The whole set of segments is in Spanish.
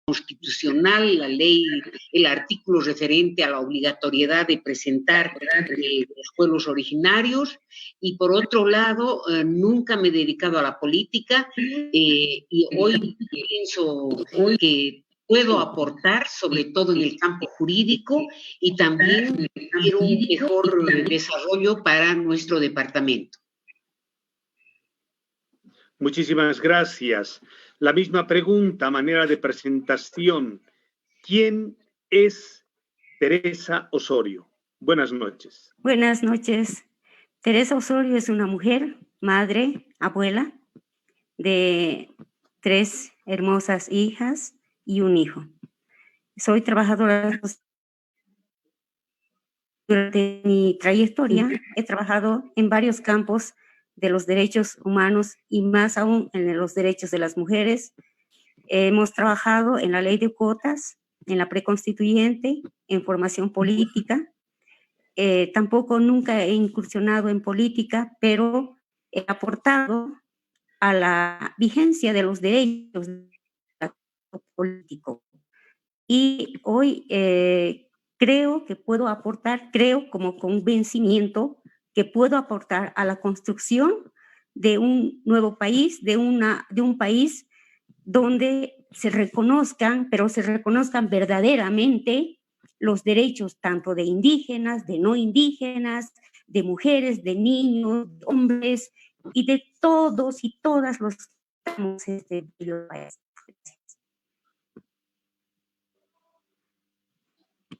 constitucional, la ley, el artículo referente a la obligatoriedad de presentar los pueblos originarios, y por otro lado, nunca me he dedicado a la política, y hoy pienso que puedo aportar, sobre todo en el campo jurídico, y también quiero un mejor desarrollo para nuestro departamento. Muchísimas gracias. La misma pregunta, manera de presentación. ¿Quién es Teresa Osorio? Buenas noches. Buenas noches. Teresa Osorio es una mujer, madre, abuela, de 3 hermosas hijas y un hijo. Soy trabajadora. Durante mi trayectoria he trabajado en varios campos de los derechos humanos y más aún en los derechos de las mujeres. Hemos trabajado en la ley de cuotas, en la preconstituyente, en formación política. Tampoco nunca he incursionado en política, pero he aportado a la vigencia de los derechos políticos. Y hoy creo que puedo aportar, creo como convencimiento que puedo aportar a la construcción de un nuevo país, de un país donde se reconozcan, pero se reconozcan verdaderamente los derechos tanto de indígenas, de no indígenas, de mujeres, de niños, de hombres y de todos y todas los que estamos en este bello país.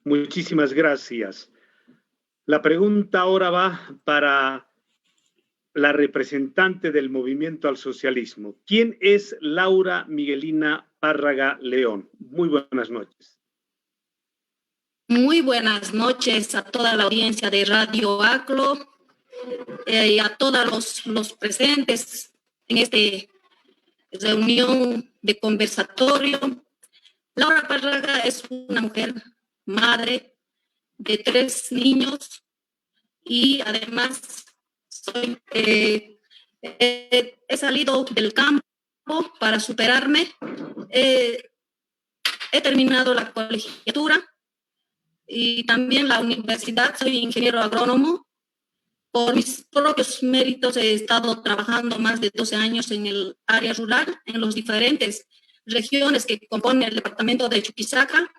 Muchísimas gracias. La pregunta ahora va para la representante del Movimiento al Socialismo. ¿Quién es Laura Miguelina Párraga León? Muy buenas noches. Muy buenas noches a toda la audiencia de Radio ACLO y a todos los presentes en esta reunión de conversatorio. Laura Párraga es una mujer, madre de 3 niños y además he salido del campo para superarme. He terminado la colegiatura y también la universidad. Soy ingeniero agrónomo. Por mis propios méritos he estado trabajando más de 12 años en el área rural, en las diferentes regiones que componen el departamento de Chuquisaca.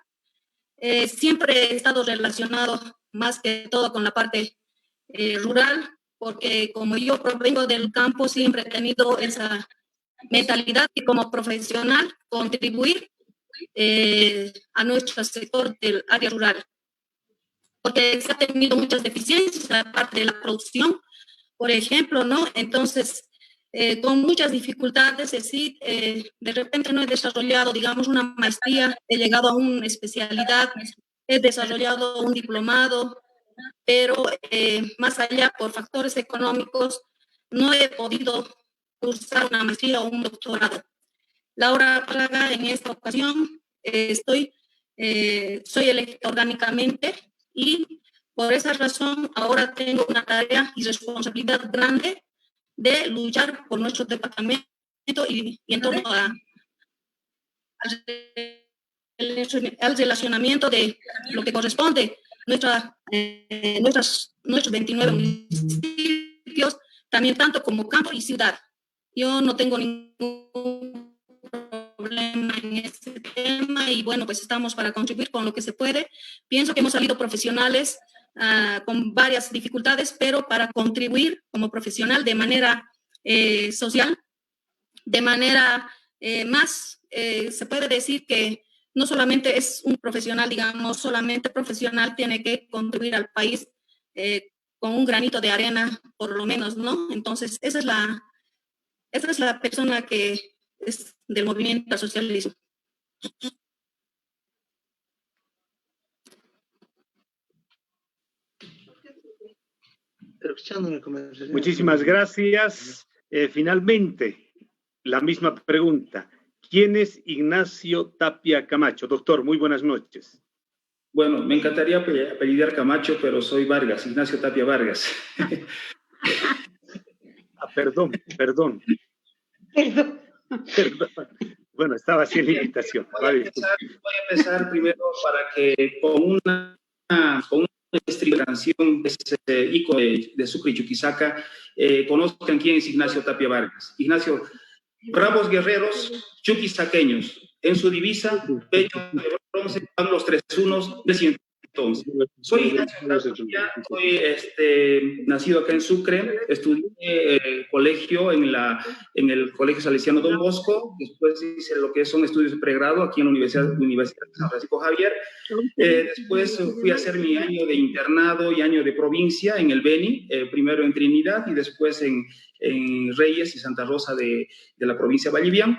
Siempre he estado relacionado más que todo con la parte rural, porque como yo provengo del campo, siempre he tenido esa mentalidad de como profesional contribuir a nuestro sector del área rural, porque se ha tenido muchas deficiencias en la parte de la producción, por ejemplo, ¿no? Entonces, con muchas dificultades, de repente no he desarrollado, digamos, una maestría, he llegado a una especialidad, he desarrollado un diplomado, pero más allá, por factores económicos, no he podido cursar una maestría o un doctorado. Laura Párraga, en esta ocasión, soy electa orgánicamente y por esa razón ahora tengo una tarea y responsabilidad grande de luchar por nuestro departamento y en torno al relacionamiento de lo que corresponde nuestros 29 municipios, también tanto como campo y ciudad. Yo no tengo ningún problema en este tema y bueno, pues estamos para contribuir con lo que se puede. Pienso que hemos salido profesionales con varias dificultades, pero para contribuir como profesional de manera social, de manera se puede decir que no solamente es un profesional, digamos, solamente profesional tiene que contribuir al país con un granito de arena, por lo menos, ¿no? Entonces, esa es la persona que es del movimiento al socialismo. Muchísimas gracias. Finalmente, la misma pregunta. ¿Quién es Ignacio Tapia Camacho? Doctor, muy buenas noches. Bueno, me encantaría apellidar Camacho, pero soy Vargas, Ignacio Tapia Vargas. Perdón. Bueno, estaba así en la invitación. Voy a empezar primero para que con una canción de ese icono de Sucre y Chuquisaca conozcan quién es Ignacio Tapia Vargas. Ignacio, bravos guerreros chuquisaqueños, en su divisa, pecho de bronce, van los 3 unos de ciento. Entonces, soy Ignacio Tapia, soy nacido acá en Sucre, estudié colegio en el Colegio Salesiano Don Bosco, después hice lo que son estudios de pregrado aquí en la Universidad de San Francisco Javier, después fui a hacer mi año de internado y año de provincia en el Beni, primero en Trinidad y después en Reyes y Santa Rosa de la provincia de Vallivian.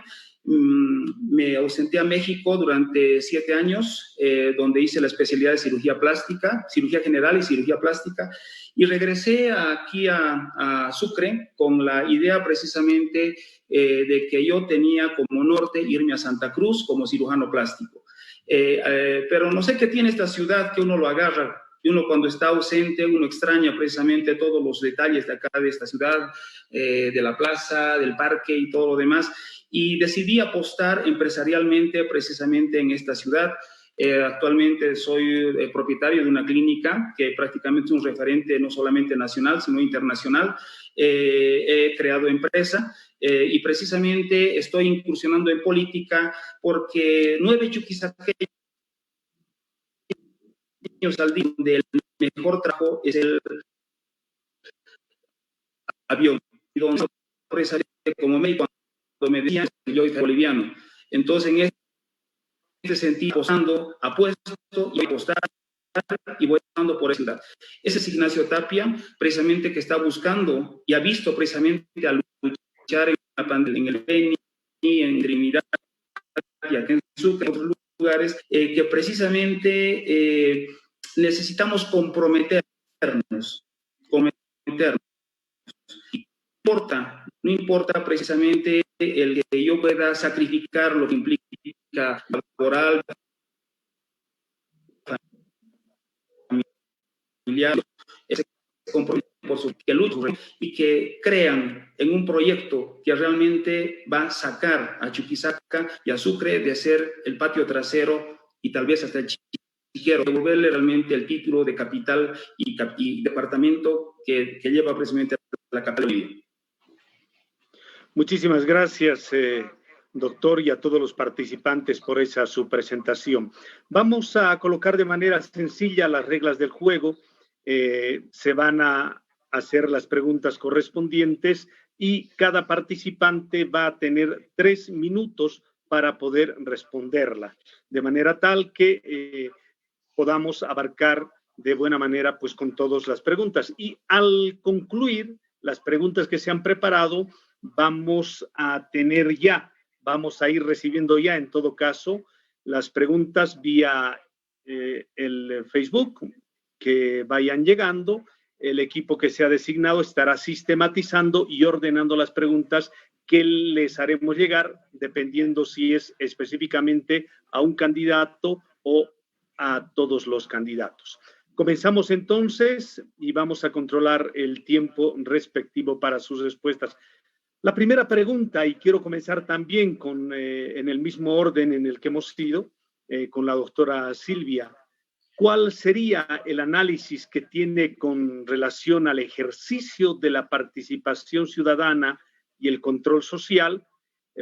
Me ausenté a México durante 7 años, donde hice la especialidad de cirugía plástica, cirugía general y cirugía plástica, y regresé aquí a Sucre con la idea precisamente de que yo tenía como norte irme a Santa Cruz como cirujano plástico. Pero no sé qué tiene esta ciudad que uno lo agarra, y uno cuando está ausente, uno extraña precisamente todos los detalles de acá, de esta ciudad, de la plaza, del parque y todo lo demás, y decidí apostar empresarialmente precisamente en esta ciudad. Actualmente soy propietario de una clínica que prácticamente es un referente no solamente nacional, sino internacional. He creado empresa y precisamente estoy incursionando en política porque 9 chuquisaqueños al día del mejor trabajo es el avión. Y donde empresa como México, cuando me decían yo soy boliviano. Entonces, en este sentido, apuesto y apostar y voy apostando por esa ciudad. Ese es Ignacio Tapia, precisamente que está buscando y ha visto precisamente a luchar en el Beni, en Trinidad y aquí en Sucre, en otros lugares, que precisamente necesitamos comprometernos. No importa precisamente el que yo pueda sacrificar lo que implica laboral, familiar, ese compromiso por su que luchen y que crean en un proyecto que realmente va a sacar a Chuquisaca y a Sucre de ser el patio trasero y tal vez hasta el chiquero, devolverle realmente el título de capital y departamento que lleva precisamente a la capital. Muchísimas gracias, doctor, y a todos los participantes por esa su presentación. Vamos a colocar de manera sencilla las reglas del juego. Se van a hacer las preguntas correspondientes y cada participante va a tener 3 minutos para poder responderla, de manera tal que podamos abarcar de buena manera pues con todas las preguntas. Y al concluir las preguntas que se han preparado, vamos a ir recibiendo ya en todo caso las preguntas vía el Facebook que vayan llegando. El equipo que se ha designado estará sistematizando y ordenando las preguntas que les haremos llegar dependiendo si es específicamente a un candidato o a todos los candidatos. Comenzamos entonces y vamos a controlar el tiempo respectivo para sus respuestas. La primera pregunta, y quiero comenzar también en el mismo orden en el que hemos ido, con la doctora Silvia. ¿Cuál sería el análisis que tiene con relación al ejercicio de la participación ciudadana y el control social?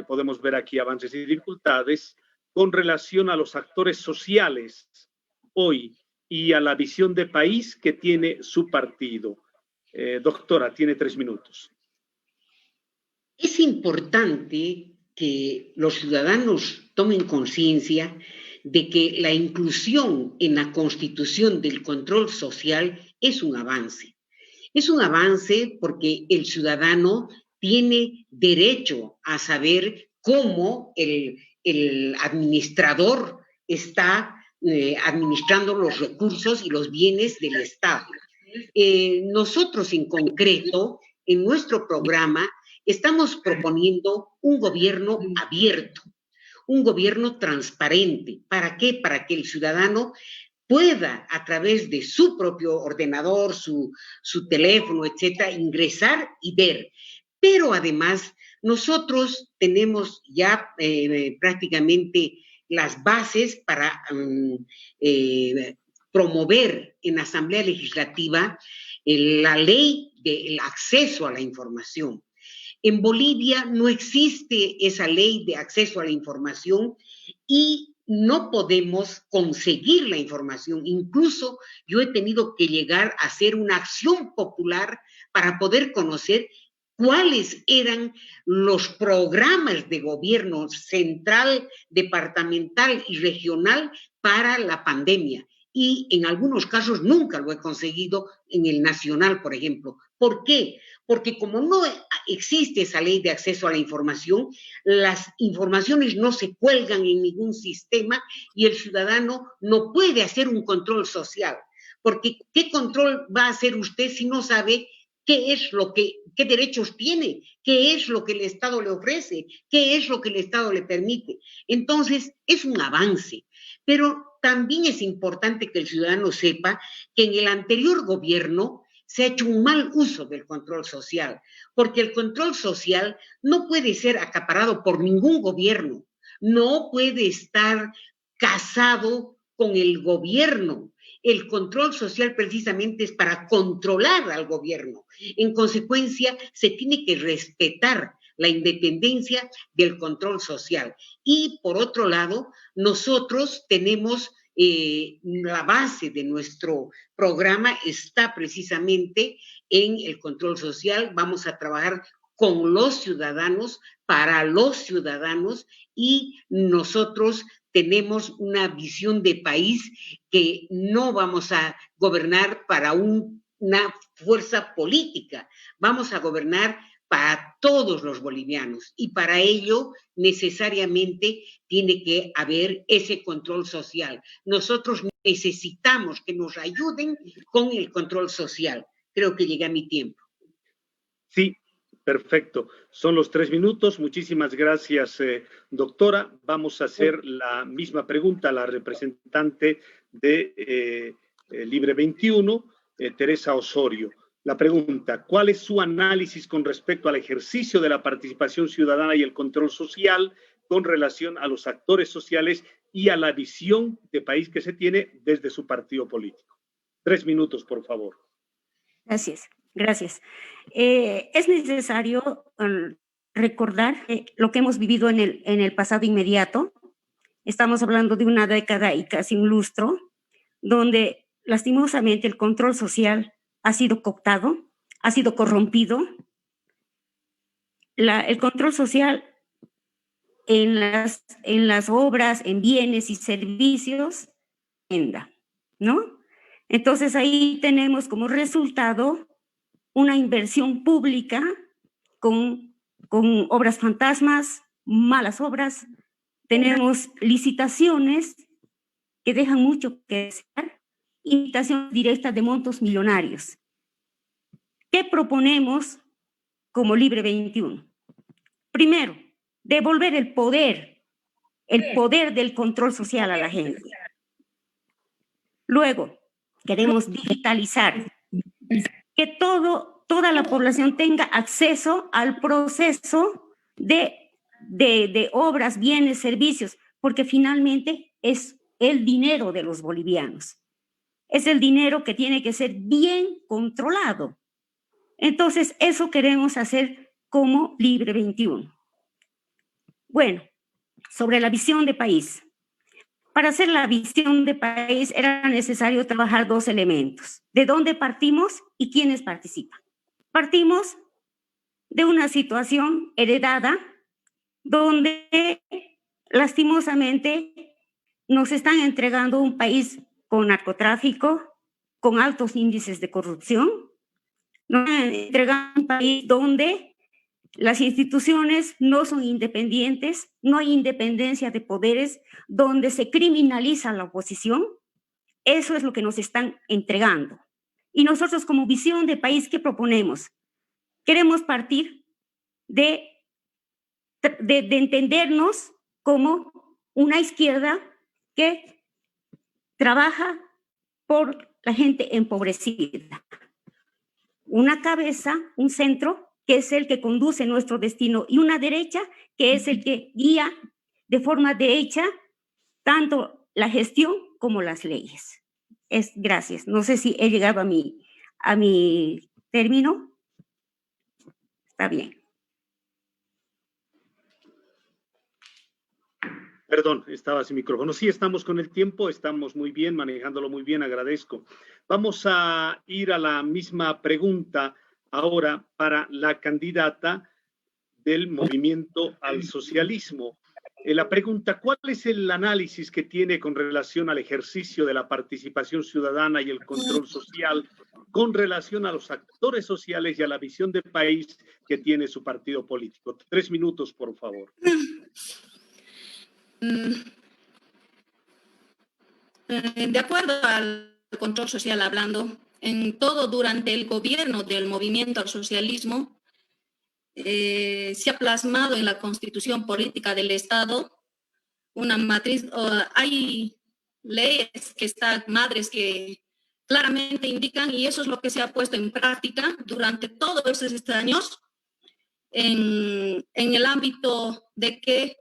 Podemos ver aquí avances y dificultades con relación a los actores sociales hoy y a la visión de país que tiene su partido. Doctora, tiene 3 minutos. Es importante que los ciudadanos tomen conciencia de que la inclusión en la Constitución del control social es un avance. Es un avance porque el ciudadano tiene derecho a saber cómo el administrador está administrando los recursos y los bienes del Estado. Nosotros en concreto, en nuestro programa, estamos proponiendo un gobierno abierto, un gobierno transparente. ¿Para qué? Para que el ciudadano pueda, a través de su propio ordenador, su teléfono, etcétera, ingresar y ver. Pero además, nosotros tenemos ya prácticamente las bases para promover en Asamblea Legislativa la ley del acceso a la información. En Bolivia no existe esa ley de acceso a la información y no podemos conseguir la información. Incluso yo he tenido que llegar a hacer una acción popular para poder conocer cuáles eran los programas de gobierno central, departamental y regional para la pandemia. Y en algunos casos nunca lo he conseguido en el nacional, por ejemplo. ¿Por qué? Porque como no existe esa ley de acceso a la información, las informaciones no se cuelgan en ningún sistema y el ciudadano no puede hacer un control social. Porque ¿qué control va a hacer usted si no sabe qué derechos tiene, qué es lo que el Estado le ofrece, qué es lo que el Estado le permite? Entonces, es un avance, pero también es importante que el ciudadano sepa que en el anterior gobierno se ha hecho un mal uso del control social, porque el control social no puede ser acaparado por ningún gobierno, no puede estar casado con el gobierno. El control social precisamente es para controlar al gobierno. En consecuencia, se tiene que respetar la independencia del control social. Y por otro lado, nosotros tenemos la base de nuestro programa está precisamente en el control social. Vamos a trabajar con los ciudadanos, para los ciudadanos, y nosotros tenemos una visión de país que no vamos a gobernar para una fuerza política, vamos a gobernar para todos los bolivianos y para ello necesariamente tiene que haber ese control social. Nosotros necesitamos que nos ayuden con el control social. Creo que llega mi tiempo. Sí, perfecto. Son los 3 minutos. Muchísimas gracias, doctora. Vamos a hacer la misma pregunta a la representante de Libre 21, Teresa Osorio. La pregunta: ¿cuál es su análisis con respecto al ejercicio de la participación ciudadana y el control social con relación a los actores sociales y a la visión de país que se tiene desde su partido político? 3 minutos, por favor. Gracias, gracias. Es necesario recordar lo que hemos vivido en el pasado inmediato. Estamos hablando de una década y casi un lustro, donde lastimosamente el control social ha sido cooptado, ha sido corrompido. El control social en las obras, en bienes y servicios, ¿no? Entonces ahí tenemos como resultado una inversión pública con obras fantasmas, malas obras. Tenemos licitaciones que dejan mucho que desear, licitaciones directas de montos millonarios. ¿Qué proponemos como Libre 21? Primero, devolver el poder del control social a la gente. Luego, queremos digitalizar, que toda la población tenga acceso al proceso de obras, bienes, servicios, porque finalmente es el dinero de los bolivianos. Es el dinero que tiene que ser bien controlado. Entonces, eso queremos hacer como Libre 21. Bueno, sobre la visión de país. Para hacer la visión de país era necesario trabajar 2 elementos. ¿De dónde partimos y quiénes participan? Partimos de una situación heredada donde lastimosamente nos están entregando un país con narcotráfico, con altos índices de corrupción. Nos entregan un país donde las instituciones no son independientes, no hay independencia de poderes, donde se criminaliza la oposición. Eso es lo que nos están entregando. Y nosotros como visión de país, ¿qué proponemos? Queremos partir de entendernos como una izquierda que trabaja por la gente empobrecida. Una cabeza, un centro que es el que conduce nuestro destino, y una derecha que es el que guía de forma derecha tanto la gestión como las leyes. Gracias. No sé si he llegado a mi término. Está bien. Perdón, estaba sin micrófono. Sí, estamos con el tiempo, estamos muy bien, manejándolo muy bien, agradezco. Vamos a ir a la misma pregunta ahora para la candidata del Movimiento al Socialismo. La pregunta, ¿cuál es el análisis que tiene con relación al ejercicio de la participación ciudadana y el control social, con relación a los actores sociales y a la visión de país que tiene su partido político? 3 minutos, por favor. De acuerdo al control social hablando, en todo durante el gobierno del Movimiento al Socialismo, se ha plasmado en la Constitución Política del Estado una matriz, hay leyes madres que claramente indican, y eso es lo que se ha puesto en práctica durante todos estos años, en el ámbito de que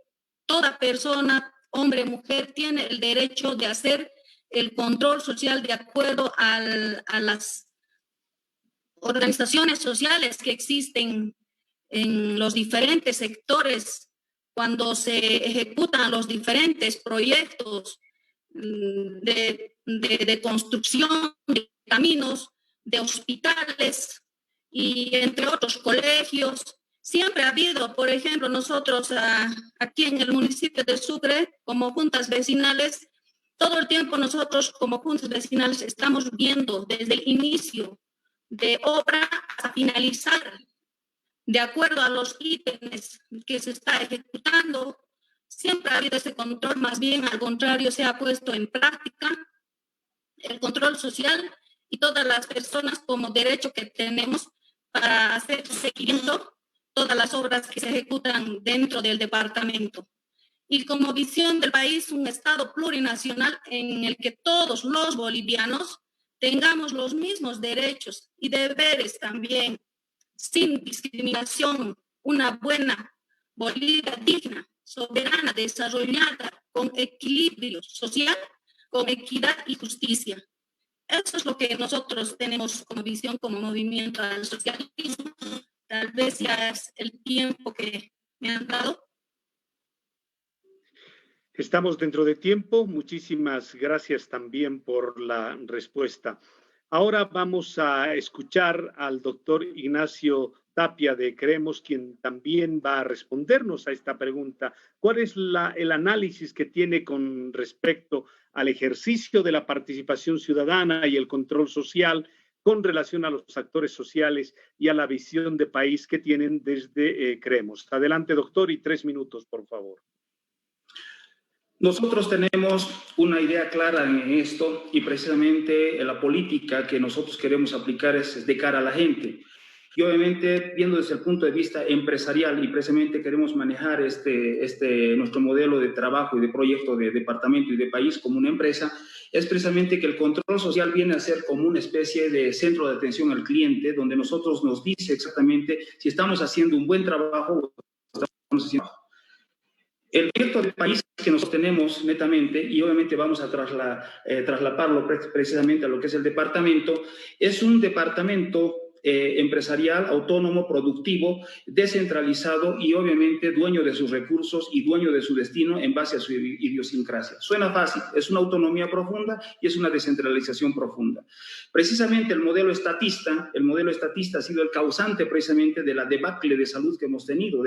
toda persona, hombre o mujer, tiene el derecho de hacer el control social de acuerdo a las organizaciones sociales que existen en los diferentes sectores cuando se ejecutan los diferentes proyectos de construcción de caminos, de hospitales y entre otros colegios. Siempre ha habido, por ejemplo, nosotros aquí en el municipio de Sucre, como juntas vecinales, todo el tiempo nosotros como juntas vecinales estamos viendo desde el inicio de obra a finalizar, de acuerdo a los ítems que se está ejecutando. Siempre ha habido ese control, más bien al contrario, se ha puesto en práctica el control social y todas las personas como derecho que tenemos para hacer seguimiento todas las obras que se ejecutan dentro del departamento. Y como visión del país, un Estado plurinacional en el que todos los bolivianos tengamos los mismos derechos y deberes también, sin discriminación, una buena Bolivia digna, soberana, desarrollada, con equilibrio social, con equidad y justicia. Eso es lo que nosotros tenemos como visión, como movimiento al socialismo. Tal vez ya es el tiempo que me han dado. Estamos dentro de tiempo. Muchísimas gracias también por la respuesta. Ahora vamos a escuchar al doctor Ignacio Tapia de Creemos, quien también va a respondernos a esta pregunta. ¿Cuál es el análisis que tiene con respecto al ejercicio de la participación ciudadana y el control social con relación a los actores sociales y a la visión de país que tienen desde Creemos? Adelante, doctor, y 3 minutos, por favor. Nosotros tenemos una idea clara en esto y precisamente la política que nosotros queremos aplicar es de cara a la gente. Y obviamente, viendo desde el punto de vista empresarial y precisamente queremos manejar nuestro modelo de trabajo y de proyecto de departamento y de país como una empresa, es precisamente que el control social viene a ser como una especie de centro de atención al cliente, donde nosotros nos dice exactamente si estamos haciendo un buen trabajo o estamos haciendo. El proyecto de país que nosotros tenemos netamente, y obviamente vamos a trasladarlo precisamente a lo que es el departamento, es un departamento empresarial, autónomo, productivo, descentralizado y obviamente dueño de sus recursos y dueño de su destino en base a su idiosincrasia. Suena fácil, es una autonomía profunda y es una descentralización profunda. Precisamente el modelo estatista ha sido el causante precisamente de la debacle de salud que hemos tenido,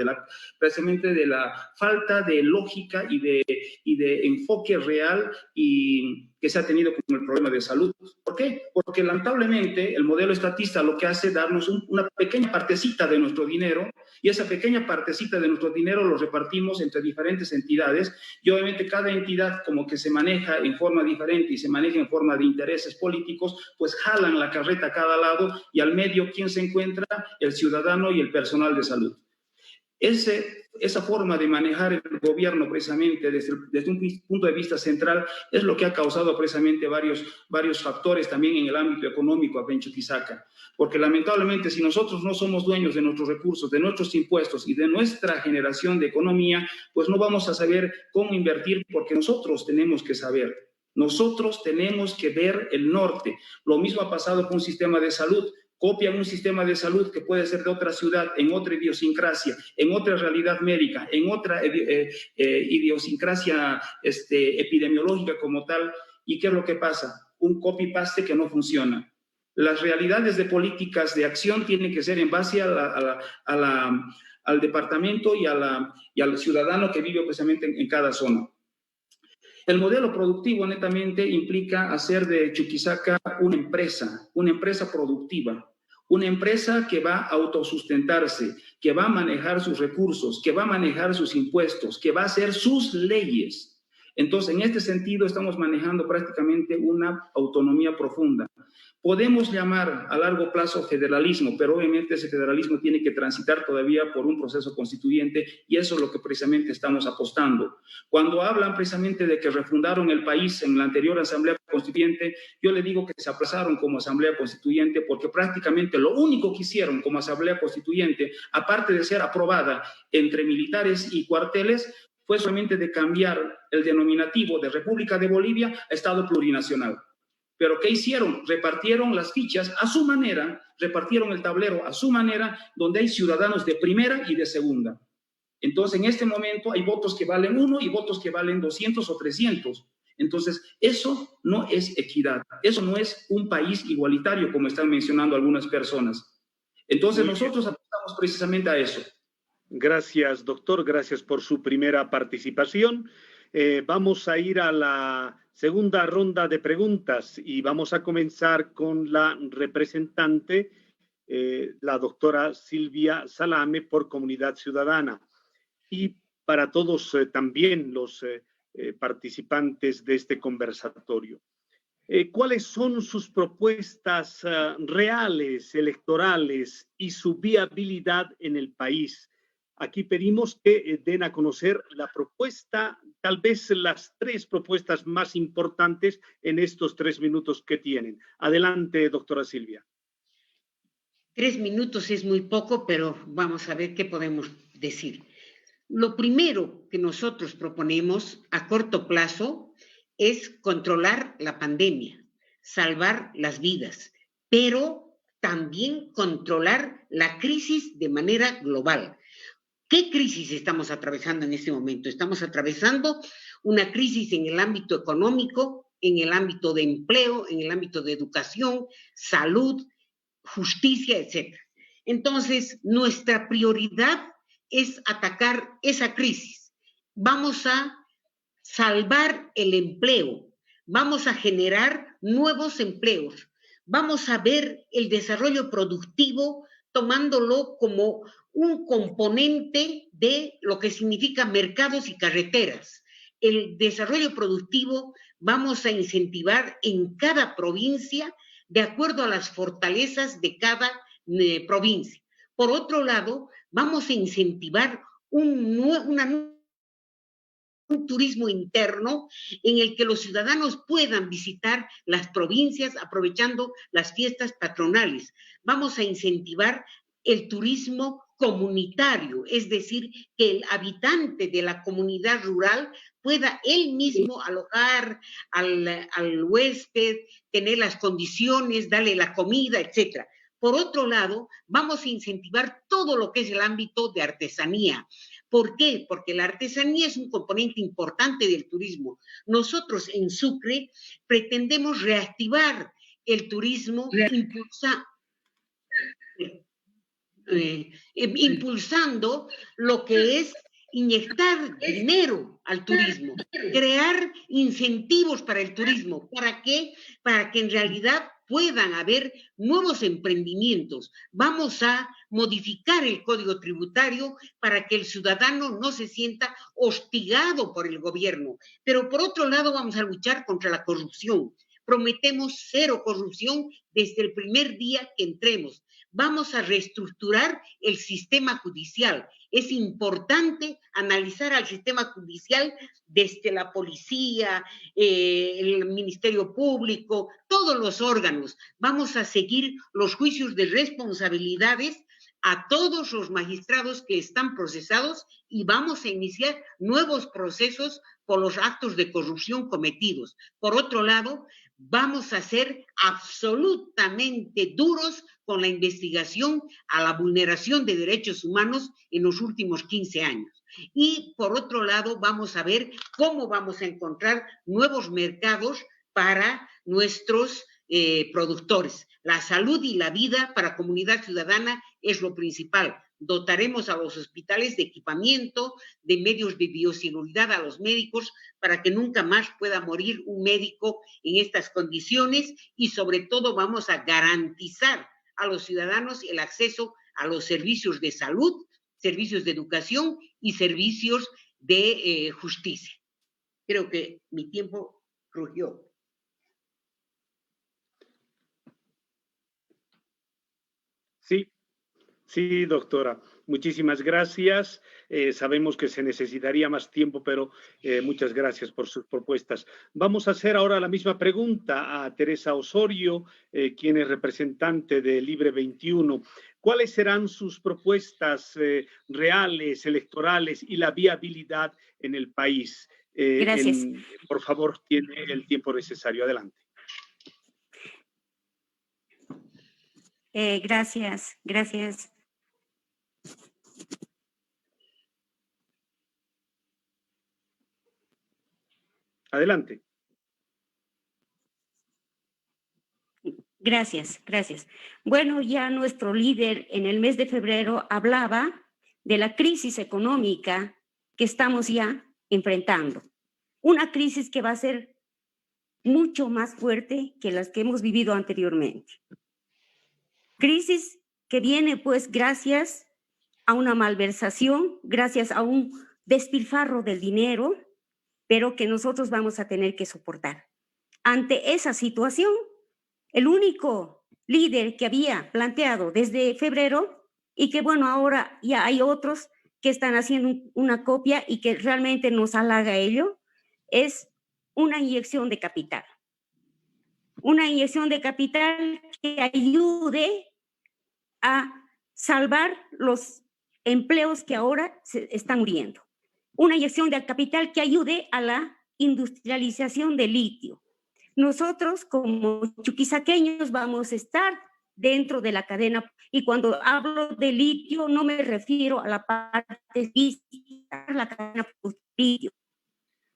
precisamente de la falta de lógica y de enfoque real y que se ha tenido con el problema de salud. ¿Por qué? Porque lamentablemente el modelo estatista lo que hace es darnos una pequeña partecita de nuestro dinero y esa pequeña partecita de nuestro dinero lo repartimos entre diferentes entidades y obviamente cada entidad como que se maneja en forma diferente y se maneja en forma de intereses políticos, pues jalan la carreta a cada lado y al medio, ¿quién se encuentra? El ciudadano y el personal de salud. Esa forma de manejar el gobierno precisamente desde un punto de vista central es lo que ha causado precisamente varios factores también en el ámbito económico acá en Chuquisaca. Porque lamentablemente si nosotros no somos dueños de nuestros recursos, de nuestros impuestos y de nuestra generación de economía, pues no vamos a saber cómo invertir porque nosotros tenemos que saber. Nosotros tenemos que ver el norte. Lo mismo ha pasado con un sistema de salud. Copian un sistema de salud que puede ser de otra ciudad, en otra idiosincrasia, en otra realidad médica, en otra idiosincrasia epidemiológica como tal. ¿Y qué es lo que pasa? Un copy-paste que no funciona. Las realidades de políticas de acción tienen que ser en base al departamento y al ciudadano que vive precisamente en cada zona. El modelo productivo netamente implica hacer de Chuquisaca una empresa productiva, una empresa que va a autosustentarse, que va a manejar sus recursos, que va a manejar sus impuestos, que va a hacer sus leyes. Entonces, en este sentido, estamos manejando prácticamente una autonomía profunda. Podemos llamar a largo plazo federalismo, pero obviamente ese federalismo tiene que transitar todavía por un proceso constituyente y eso es lo que precisamente estamos apostando. Cuando hablan precisamente de que refundaron el país en la anterior Asamblea Constituyente, yo le digo que se aplazaron como Asamblea Constituyente porque prácticamente lo único que hicieron como Asamblea Constituyente, aparte de ser aprobada entre militares y cuarteles, fue solamente de cambiar el denominativo de República de Bolivia a Estado Plurinacional. Pero ¿qué hicieron? Repartieron las fichas a su manera, repartieron el tablero a su manera, donde hay ciudadanos de primera y de segunda. Entonces, en este momento hay votos que valen 1 y votos que valen 200 o 300. Entonces, eso no es equidad. Eso no es un país igualitario, como están mencionando algunas personas. Entonces, nosotros apuntamos precisamente a eso. Gracias, doctor. Gracias por su primera participación. Vamos a ir a la segunda ronda de preguntas y vamos a comenzar con la representante, la doctora Silvia Salame, por Comunidad Ciudadana. Y para todos también los participantes de este conversatorio. ¿Cuáles son sus propuestas reales, electorales y su viabilidad en el país? Aquí pedimos que den a conocer la propuesta, tal vez las 3 propuestas más importantes en estos 3 minutos que tienen. Adelante, doctora Silvia. 3 minutos es muy poco, pero vamos a ver qué podemos decir. Lo primero que nosotros proponemos a corto plazo es controlar la pandemia, salvar las vidas, pero también controlar la crisis de manera global. ¿Qué crisis estamos atravesando en este momento? Estamos atravesando una crisis en el ámbito económico, en el ámbito de empleo, en el ámbito de educación, salud, justicia, etc. Entonces, nuestra prioridad es atacar esa crisis. Vamos a salvar el empleo, vamos a generar nuevos empleos, vamos a ver el desarrollo productivo tomándolo como un componente de lo que significa mercados y carreteras. El desarrollo productivo vamos a incentivar en cada provincia de acuerdo a las fortalezas de cada provincia. Por otro lado, vamos a incentivar un turismo interno en el que los ciudadanos puedan visitar las provincias aprovechando las fiestas patronales. Vamos a incentivar el turismo comunitario, es decir, que el habitante de la comunidad rural pueda él mismo alojar al huésped, tener las condiciones, darle la comida, etc. Por otro lado, vamos a incentivar todo lo que es el ámbito de artesanía. ¿Por qué? Porque la artesanía es un componente importante del turismo. Nosotros en Sucre pretendemos reactivar el turismo impulsando lo que es inyectar dinero al turismo, crear incentivos para el turismo. ¿Para qué? Para que en realidad puedan haber nuevos emprendimientos. Vamos a modificar el código tributario para que el ciudadano no se sienta hostigado por el gobierno. Pero por otro lado vamos a luchar contra la corrupción. Prometemos 0 corrupción desde el primer día que entremos. vamos a reestructurar el sistema judicial. Es importante analizar al sistema judicial desde la policía, el Ministerio Público, todos los órganos. Vamos a seguir los juicios de responsabilidades a todos los magistrados que están procesados y vamos a iniciar nuevos procesos por los actos de corrupción cometidos. Por otro lado, vamos a ser absolutamente duros con la investigación a la vulneración de derechos humanos en los últimos 15 años. Y por otro lado, vamos a ver cómo vamos a encontrar nuevos mercados para nuestros productores. La salud y la vida para la comunidad ciudadana es lo principal. Dotaremos a los hospitales de equipamiento, de medios de bioseguridad a los médicos para que nunca más pueda morir un médico en estas condiciones y sobre todo vamos a garantizar a los ciudadanos el acceso a los servicios de salud, servicios de educación y servicios de justicia. Creo que mi tiempo rugió. Sí, doctora. Muchísimas gracias. Sabemos que se necesitaría más tiempo, pero muchas gracias por sus propuestas. Vamos a hacer ahora la misma pregunta a Teresa Osorio, quien es representante de Libre 21. ¿Cuáles serán sus propuestas reales, electorales y la viabilidad en el país? Gracias. Por favor, tiene el tiempo necesario. Adelante. Gracias. Adelante. Gracias. Bueno, ya nuestro líder en el mes de febrero hablaba de la crisis económica que estamos ya enfrentando. Una crisis que va a ser mucho más fuerte que las que hemos vivido anteriormente. Crisis que viene pues gracias a una malversación, gracias a un despilfarro del dinero, pero que nosotros vamos a tener que soportar. Ante esa situación, el único líder que había planteado desde febrero y que bueno, ahora ya hay otros que están haciendo una copia y que realmente nos halaga ello, es una inyección de capital. Una inyección de capital que ayude a salvar los empleos que ahora se están muriendo. Una inyección de capital que ayude a la industrialización del litio. Nosotros como chuquisaqueños vamos a estar dentro de la cadena y cuando hablo de litio no me refiero a la parte física, la cadena de litio.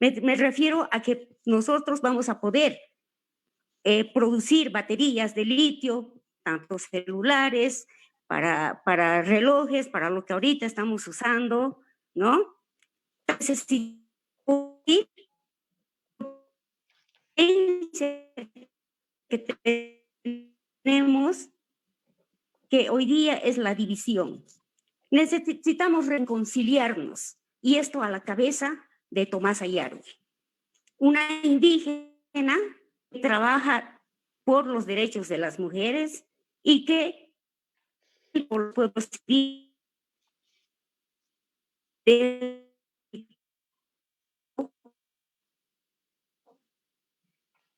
Me refiero a que nosotros vamos a poder producir baterías de litio, tanto celulares, para relojes, para lo que ahorita estamos usando, ¿no? Necesitamos que tenemos que hoy día es la división. Necesitamos reconciliarnos y esto a la cabeza de Tomás Ayardi, una indígena que trabaja por los derechos de las mujeres y que por los pueblos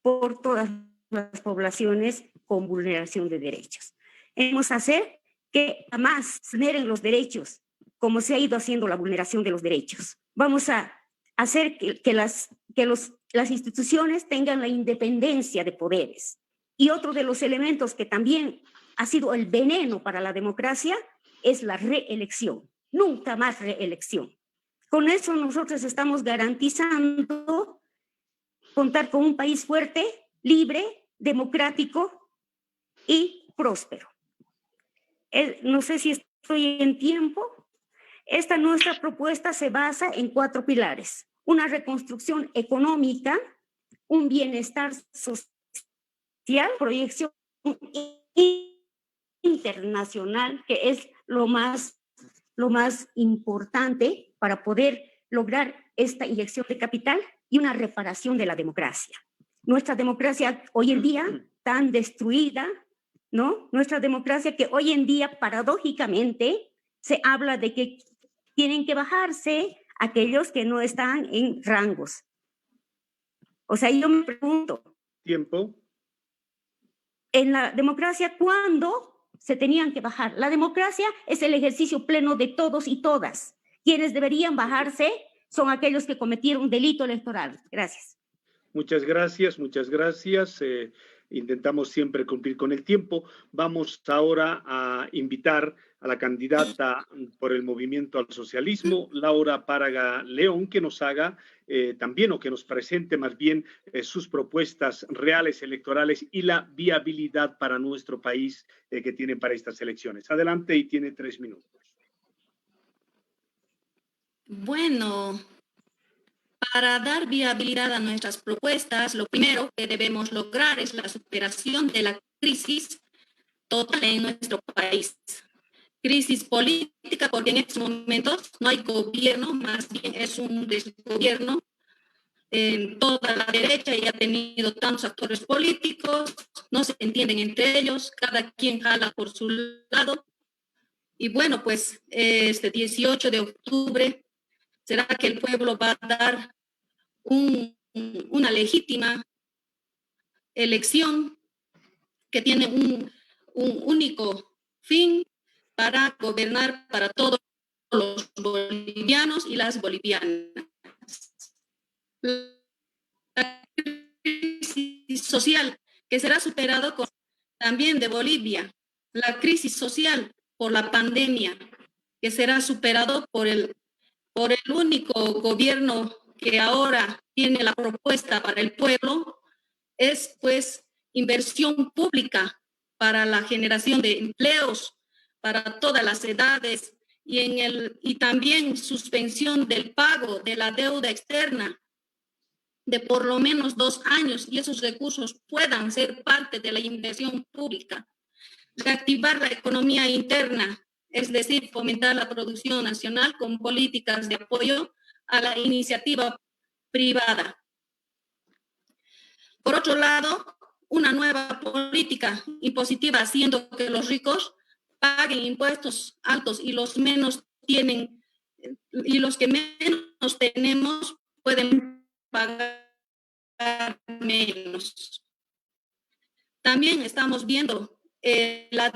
por todas las poblaciones con vulneración de derechos. Debemos hacer que jamás se vulneren los derechos como se ha ido haciendo la vulneración de los derechos. Vamos a hacer que las instituciones tengan la independencia de poderes. Y otro de los elementos que también ha sido el veneno para la democracia es la reelección. Nunca más reelección. Con eso nosotros estamos garantizando contar con un país fuerte, libre, democrático y próspero. No sé si estoy en tiempo. Esta nuestra propuesta se basa en 4 pilares. Una reconstrucción económica, un bienestar social, proyección internacional, que es lo más importante para poder lograr esta inyección de capital y una reparación de la democracia. Nuestra democracia hoy en día tan destruida, ¿no? Nuestra democracia, que hoy en día, paradójicamente, se habla de que tienen que bajarse aquellos que no están en rangos. O sea, yo me pregunto, Tiempo. en la democracia, ¿cuándo se tenían que bajar? La democracia es el ejercicio pleno de todos y todas. Quienes deberían bajarse son aquellos que cometieron delito electoral. Gracias. Muchas gracias, muchas gracias. Intentamos siempre cumplir con el tiempo. Vamos ahora a invitar a la candidata por el Movimiento al Socialismo, Laura Páraga León, que nos haga también, o que nos presente más bien, sus propuestas reales electorales y la viabilidad para nuestro país que tienen para estas elecciones. Adelante, y tiene 3 minutos. Bueno, para dar viabilidad a nuestras propuestas, lo primero que debemos lograr es la superación de la crisis total en nuestro país. Crisis política, porque en estos momentos no hay gobierno, más bien es un desgobierno en toda la derecha, y ha tenido tantos actores políticos, no se entienden entre ellos, cada quien jala por su lado. Y bueno, pues este 18 de octubre será que el pueblo va a dar una legítima elección que tiene un único fin, para gobernar para todos los bolivianos y las bolivianas. La crisis social que será superado también de Bolivia, la crisis social por la pandemia que será superado por el único gobierno que ahora tiene la propuesta para el pueblo, es pues inversión pública para la generación de empleos para todas las edades, y también suspensión del pago de la deuda externa de por lo menos 2 años, y esos recursos puedan ser parte de la inversión pública. Reactivar la economía interna, es decir, fomentar la producción nacional con políticas de apoyo a la iniciativa privada. Por otro lado, una nueva política impositiva, haciendo que los ricos paguen impuestos altos y los que menos tenemos pueden pagar menos. También estamos viendo la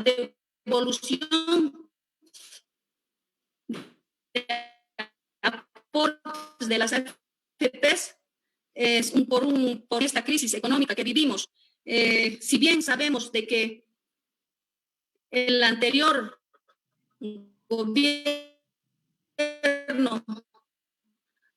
devolución de aportes de las AFPs por esta crisis económica que vivimos. Si bien sabemos de que el anterior gobierno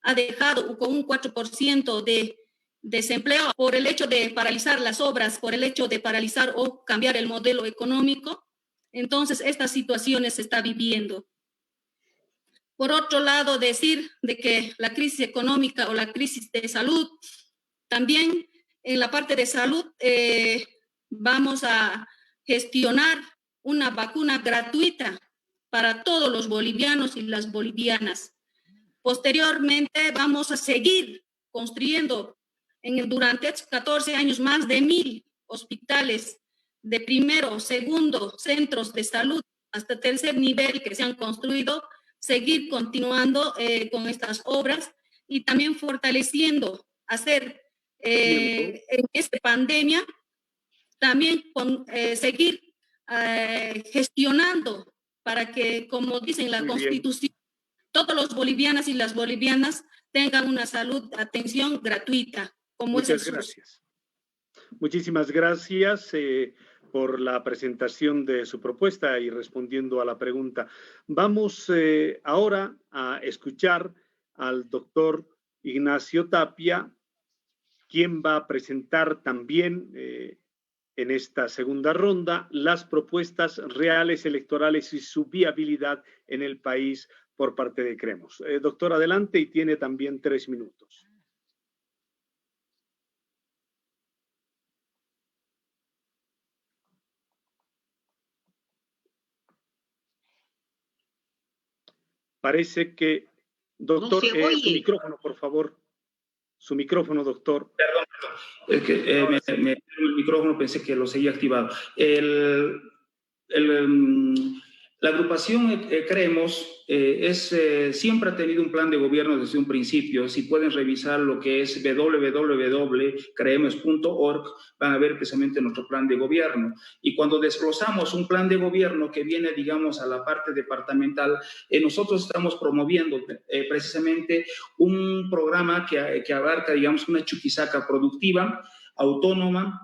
ha dejado con un 4% de desempleo por el hecho de paralizar las obras, por el hecho de paralizar o cambiar el modelo económico, entonces esta situación se está viviendo. Por otro lado, decir de que la crisis económica o la crisis de salud, también en la parte de salud vamos a gestionar una vacuna gratuita para todos los bolivianos y las bolivianas. Posteriormente vamos a seguir construyendo durante estos 14 años más de 1,000 hospitales de primero, segundo, centros de salud hasta tercer nivel que se han construido, seguir continuando con estas obras y también fortaleciendo, en esta pandemia, también seguir gestionando para que, como dice la Constitución, todos los bolivianos y las bolivianas tengan una atención gratuita. Muchas gracias. Muchísimas gracias por la presentación de su propuesta y respondiendo a la pregunta. Vamos ahora a escuchar al doctor Ignacio Tapia, quien va a presentar también en esta segunda ronda las propuestas reales electorales y su viabilidad en el país por parte de Cremos. Doctor, adelante, y tiene también 3 minutos. Parece que, doctor, no se oye. su micrófono, por favor. Su micrófono, doctor. Perdón, Es que el micrófono pensé que lo seguía activado. La agrupación Creemos siempre ha tenido un plan de gobierno desde un principio. Si pueden revisar lo que es www.creemos.org, van a ver precisamente nuestro plan de gobierno. Y cuando desglosamos un plan de gobierno que viene, digamos, a la parte departamental, nosotros estamos promoviendo precisamente un programa que abarca, digamos, una Chuquisaca productiva, autónoma,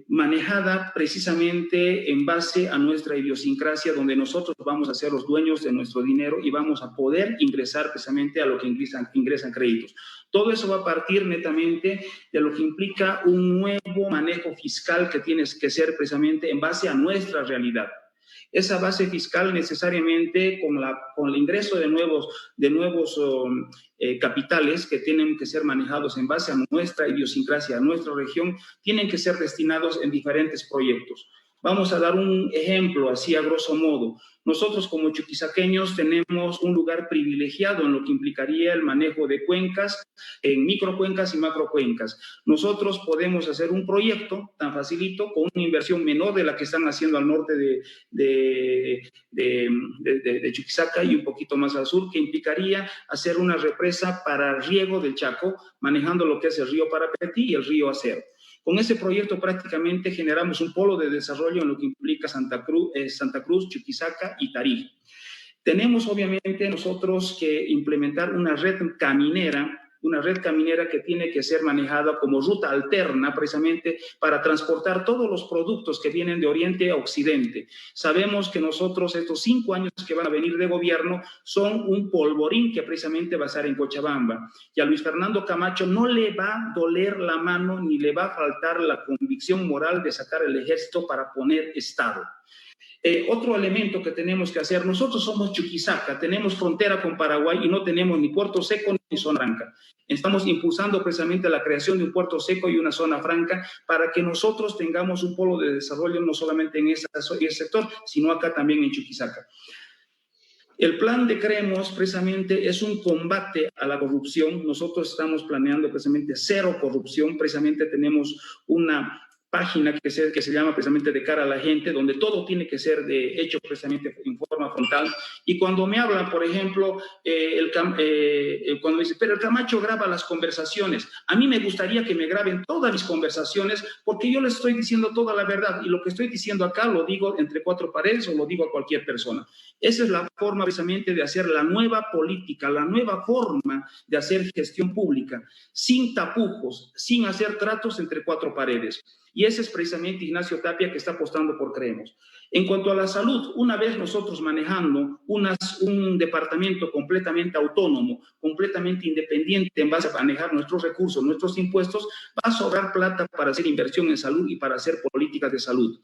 manejada precisamente en base a nuestra idiosincrasia, donde nosotros vamos a ser los dueños de nuestro dinero y vamos a poder ingresar precisamente a lo que ingresan créditos. Todo eso va a partir netamente de lo que implica un nuevo manejo fiscal que tiene que ser precisamente en base a nuestra realidad. Esa base fiscal necesariamente con el ingreso de nuevos capitales que tienen que ser manejados en base a nuestra idiosincrasia, a nuestra región, tienen que ser destinados en diferentes proyectos. Vamos a dar un ejemplo así a grosso modo. Nosotros como chuquisaqueños tenemos un lugar privilegiado en lo que implicaría el manejo de cuencas, en microcuencas y macrocuencas. Nosotros podemos hacer un proyecto tan facilito con una inversión menor de la que están haciendo al norte de Chuquisaca y un poquito más al sur, que implicaría hacer una represa para riego del Chaco, manejando lo que es el río Parapetí y el río Acero. Con ese proyecto prácticamente generamos un polo de desarrollo en lo que implica Santa Cruz, Chuquisaca y Tarija. Tenemos obviamente nosotros que implementar una red caminera que tiene que ser manejada como ruta alterna precisamente para transportar todos los productos que vienen de oriente a occidente. Sabemos que nosotros estos 5 años que van a venir de gobierno son un polvorín que precisamente va a estar en Cochabamba. Y a Luis Fernando Camacho no le va a doler la mano ni le va a faltar la convicción moral de sacar el ejército para poner Estado. Otro elemento que tenemos que hacer, nosotros somos Chuquisaca, tenemos frontera con Paraguay y no tenemos ni puerto seco ni zona franca. Estamos impulsando precisamente la creación de un puerto seco y una zona franca para que nosotros tengamos un polo de desarrollo no solamente en ese sector, sino acá también en Chuquisaca. El plan de Creemos precisamente es un combate a la corrupción. Nosotros estamos planeando precisamente cero corrupción. Precisamente tenemos una página que se llama precisamente De Cara a la Gente, donde todo tiene que ser hecho precisamente en forma frontal. Y cuando me hablan, por ejemplo, cuando me dice, pero el Camacho graba las conversaciones, a mí me gustaría que me graben todas mis conversaciones, porque yo les estoy diciendo toda la verdad, y lo que estoy diciendo acá lo digo entre 4 paredes o lo digo a cualquier persona. Esa es la forma precisamente de hacer la nueva política, la nueva forma de hacer gestión pública, sin tapujos, sin hacer tratos entre 4 paredes. Y ese es precisamente Ignacio Tapia, que está apostando por Creemos. En cuanto a la salud, una vez nosotros manejando un departamento completamente autónomo, completamente independiente en base a manejar nuestros recursos, nuestros impuestos, va a sobrar plata para hacer inversión en salud y para hacer políticas de salud.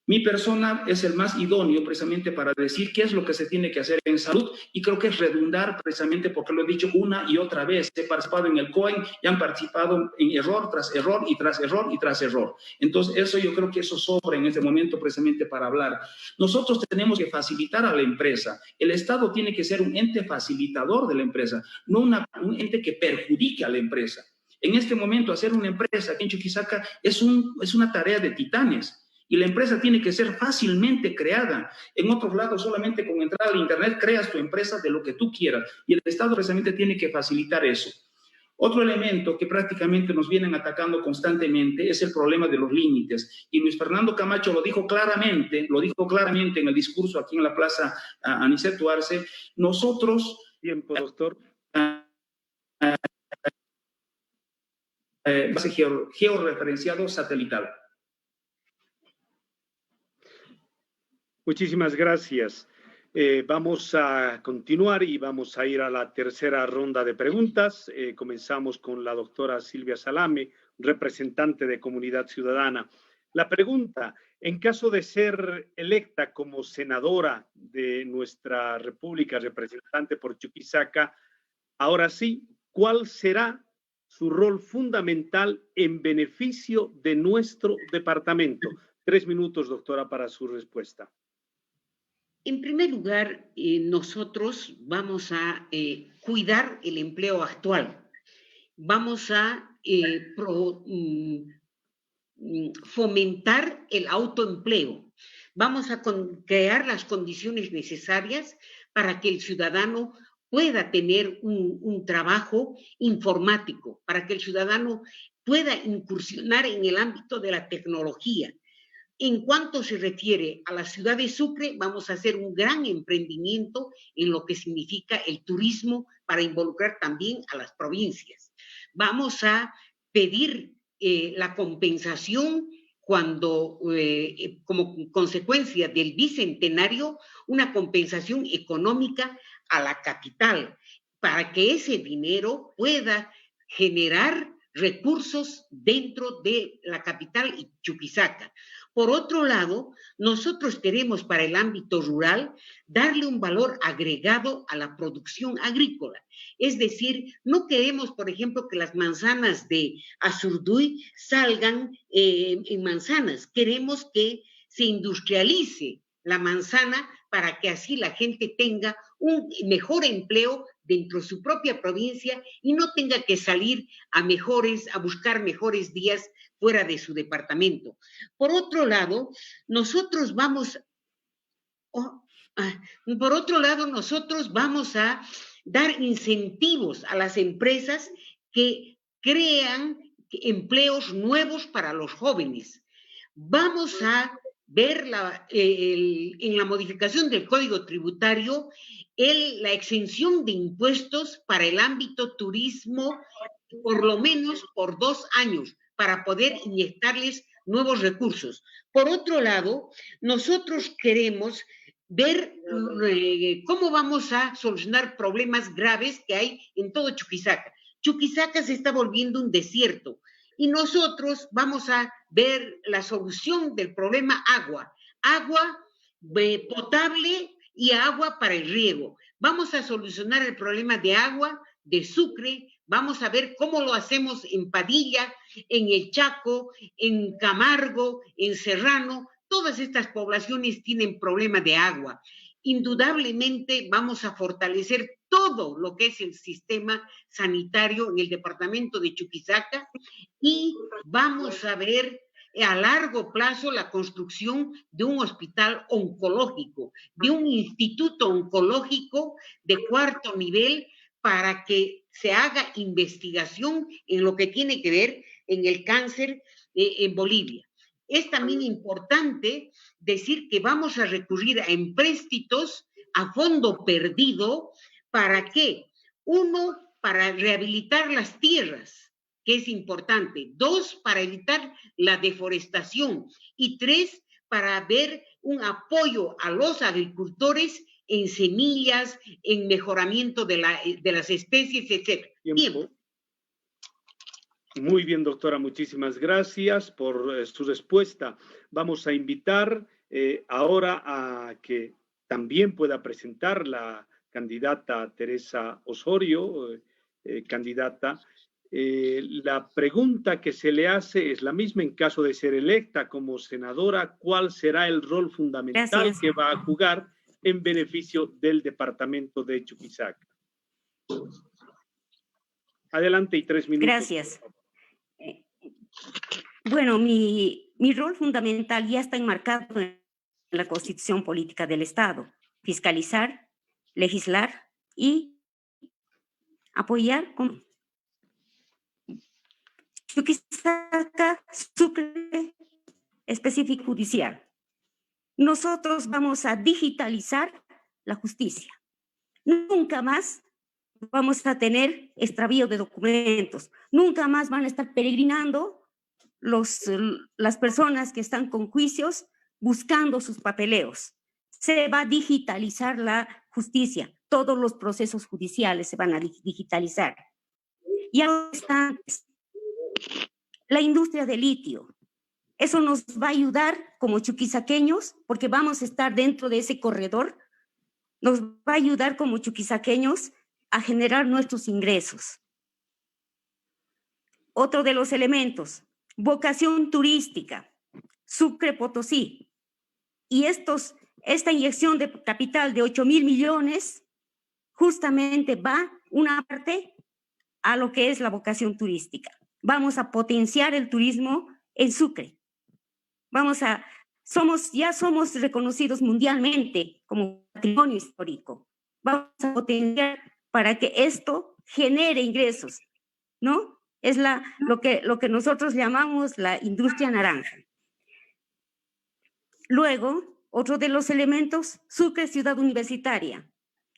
Mi persona es el más idóneo precisamente para decir qué es lo que se tiene que hacer en salud, y creo que es redundar precisamente porque lo he dicho una y otra vez. He participado en el COEN y han participado en error tras error y tras error y tras error. Entonces eso yo creo que eso sobra en este momento precisamente para hablar. Nosotros tenemos que facilitar a la empresa. El Estado tiene que ser un ente facilitador de la empresa, no un ente que perjudique a la empresa. En este momento hacer una empresa aquí en Chuquisaca es una tarea de titanes. Y la empresa tiene que ser fácilmente creada. En otros lados, solamente con entrar al internet, creas tu empresa de lo que tú quieras. Y el Estado precisamente tiene que facilitar eso. Otro elemento que prácticamente nos vienen atacando constantemente es el problema de los límites. Y Luis Fernando Camacho lo dijo claramente en el discurso aquí en la Plaza Aniceto Arce. Nosotros... Tiempo, doctor. Base georreferenciado satelital. Muchísimas gracias. Vamos a continuar y vamos a ir a la tercera ronda de preguntas. Comenzamos con la doctora Silvia Salame, representante de Comunidad Ciudadana. La pregunta, en caso de ser electa como senadora de nuestra República, representante por Chuquisaca, ahora sí, ¿cuál será su rol fundamental en beneficio de nuestro departamento? 3 minutos, doctora, para su respuesta. En primer lugar, nosotros vamos a cuidar el empleo actual. Vamos a fomentar el autoempleo. Vamos a crear las condiciones necesarias para que el ciudadano pueda tener un trabajo informático, para que el ciudadano pueda incursionar en el ámbito de la tecnología. En cuanto se refiere a la ciudad de Sucre, vamos a hacer un gran emprendimiento en lo que significa el turismo para involucrar también a las provincias. Vamos a pedir la compensación cuando, como consecuencia del bicentenario, una compensación económica a la capital, para que ese dinero pueda generar recursos dentro de la capital y Chuquisaca. Por otro lado, nosotros queremos para el ámbito rural darle un valor agregado a la producción agrícola. Es decir, no queremos, por ejemplo, que las manzanas de Azurduy salgan en manzanas. Queremos que se industrialice la manzana para que así la gente tenga un mejor empleo dentro de su propia provincia y no tenga que salir a buscar mejores días fuera de su departamento. Por otro lado, nosotros vamos a dar incentivos a las empresas que crean empleos nuevos para los jóvenes. Vamos a ver en la modificación del Código Tributario la exención de impuestos para el ámbito turismo, por lo menos por 2 años, para poder inyectarles nuevos recursos. Por otro lado, nosotros queremos ver cómo vamos a solucionar problemas graves que hay en todo Chuquisaca. Chuquisaca se está volviendo un desierto y nosotros vamos a ver la solución del problema agua potable y agua para el riego. Vamos a solucionar el problema de agua de Sucre, vamos a ver cómo lo hacemos en Padilla, en el Chaco, en Camargo, en Serrano. Todas estas poblaciones tienen problema de agua. Indudablemente vamos a fortalecer todo lo que es el sistema sanitario en el departamento de Chuquisaca y vamos a ver a largo plazo la construcción de un hospital oncológico, de un instituto oncológico de 4º nivel para que se haga investigación en lo que tiene que ver en el cáncer en Bolivia. Es también importante decir que vamos a recurrir a empréstitos a fondo perdido. ¿Para qué? 1, para rehabilitar las tierras, que es importante. 2, para evitar la deforestación. Y 3, para ver un apoyo a los agricultores en semillas, en mejoramiento de las especies, etc. Bien. Muy bien, doctora, muchísimas gracias por su respuesta. Vamos a invitar ahora a que también pueda presentar la candidata Teresa Osorio, candidata. La pregunta que se le hace es la misma en caso de ser electa como senadora. ¿Cuál será el rol fundamental que va a jugar en beneficio del departamento de Chuquisaca? Adelante y 3 minutos. Gracias. Bueno, mi rol fundamental ya está enmarcado en la Constitución Política del Estado: fiscalizar, legislar y apoyar con Chuquisaca, Sucre, específico judicial. Nosotros vamos a digitalizar la justicia. Nunca más vamos a tener extravío de documentos. Nunca más van a estar peregrinando las personas que están con juicios buscando sus papeleos. Se va a digitalizar la justicia. Todos los procesos judiciales se van a digitalizar. Y ahora está la industria del litio. Eso nos va a ayudar como chuquisaqueños, porque vamos a estar dentro de ese corredor. Nos va a ayudar como chuquisaqueños a generar nuestros ingresos. Otro de los elementos: vocación turística, Sucre, Potosí. Y esta inyección de capital de 8.000 millones justamente va una parte a lo que es la vocación turística. Vamos a potenciar el turismo en Sucre. Ya somos reconocidos mundialmente como patrimonio histórico. Vamos a potenciar para que esto genere ingresos, ¿no? Es lo que nosotros llamamos la industria naranja. Luego, otro de los elementos, Sucre, ciudad universitaria,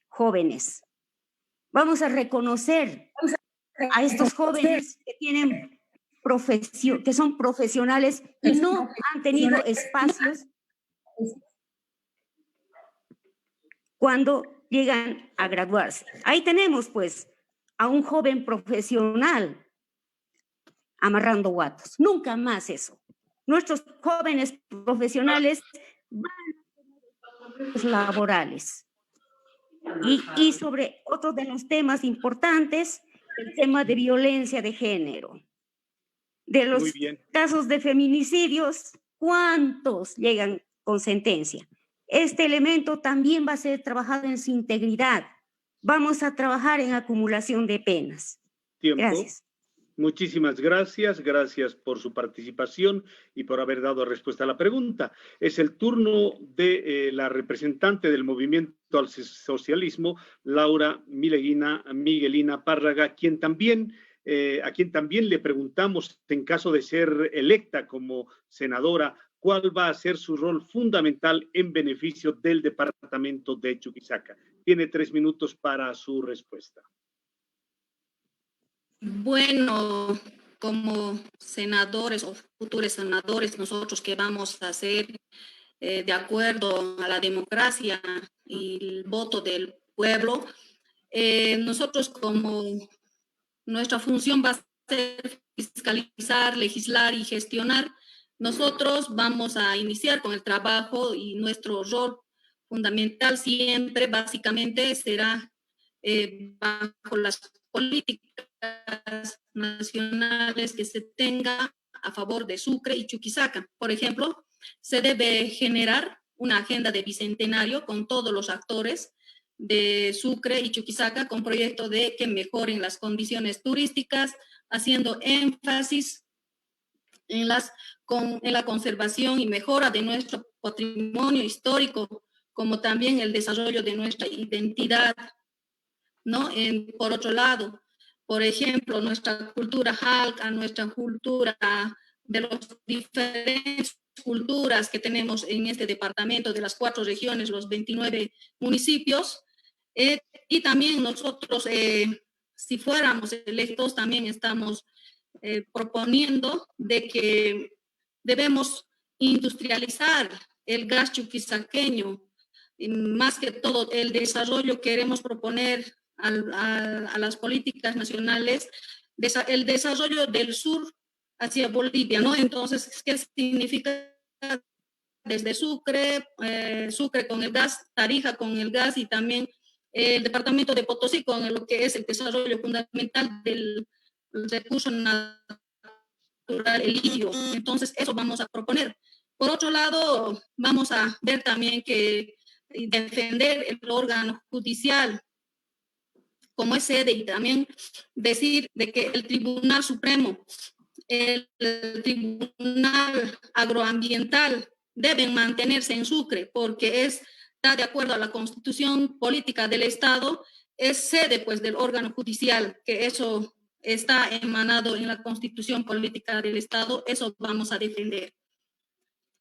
jóvenes. Vamos a reconocer a estos jóvenes que tienen que son profesionales y no han tenido espacios cuando llegan a graduarse. Ahí tenemos, pues, a un joven profesional amarrando guatos. Nunca más eso. Nuestros jóvenes profesionales van a tener laborales. Y sobre otro de los temas importantes, el tema de violencia de género. De los casos de feminicidios, ¿cuántos llegan con sentencia? Este elemento también va a ser trabajado en su integridad. Vamos a trabajar en acumulación de penas. Tiempo. Gracias. Muchísimas gracias. Gracias por su participación y por haber dado respuesta a la pregunta. Es el turno de la representante del Movimiento al Socialismo, Laura Miguelina Párraga, a quien también le preguntamos, en caso de ser electa como senadora, cuál va a ser su rol fundamental en beneficio del departamento de Chuquisaca. Tiene 3 minutos para su respuesta. Bueno, como senadores o futuros senadores, nosotros que vamos a hacer de acuerdo a la democracia y el voto del pueblo, nosotros como nuestra función va a ser fiscalizar, legislar y gestionar. Nosotros vamos a iniciar con el trabajo y nuestro rol fundamental siempre, básicamente, será bajo las políticas nacionales que se tenga a favor de Sucre y Chuquisaca. Por ejemplo, se debe generar una agenda de bicentenario con todos los actores de Sucre y Chuquisaca con proyecto de que mejoren las condiciones turísticas, haciendo énfasis en la conservación y mejora de nuestro patrimonio histórico, como también el desarrollo de nuestra identidad, ¿no? Por otro lado, por ejemplo, nuestra cultura jalca, nuestra cultura de las diferentes culturas que tenemos en este departamento de las 4 regiones, los 29 municipios, y también nosotros, si fuéramos electos, también estamos proponiendo de que debemos industrializar el gas chuquisaqueño, y más que todo el desarrollo queremos proponer a las políticas nacionales, el desarrollo del sur hacia Bolivia, ¿no? Entonces, ¿qué significa? Desde Sucre, Sucre con el gas, Tarija con el gas y también el departamento de Potosí con lo que es el desarrollo fundamental del recurso natural, el litio. Entonces, eso vamos a proponer. Por otro lado, vamos a ver también que defender el órgano judicial como es sede y también decir de que el Tribunal Supremo, el Tribunal Agroambiental deben mantenerse en Sucre porque está de acuerdo a la Constitución Política del Estado, es sede pues del órgano judicial, que eso está emanado en la Constitución Política del Estado, eso vamos a defender.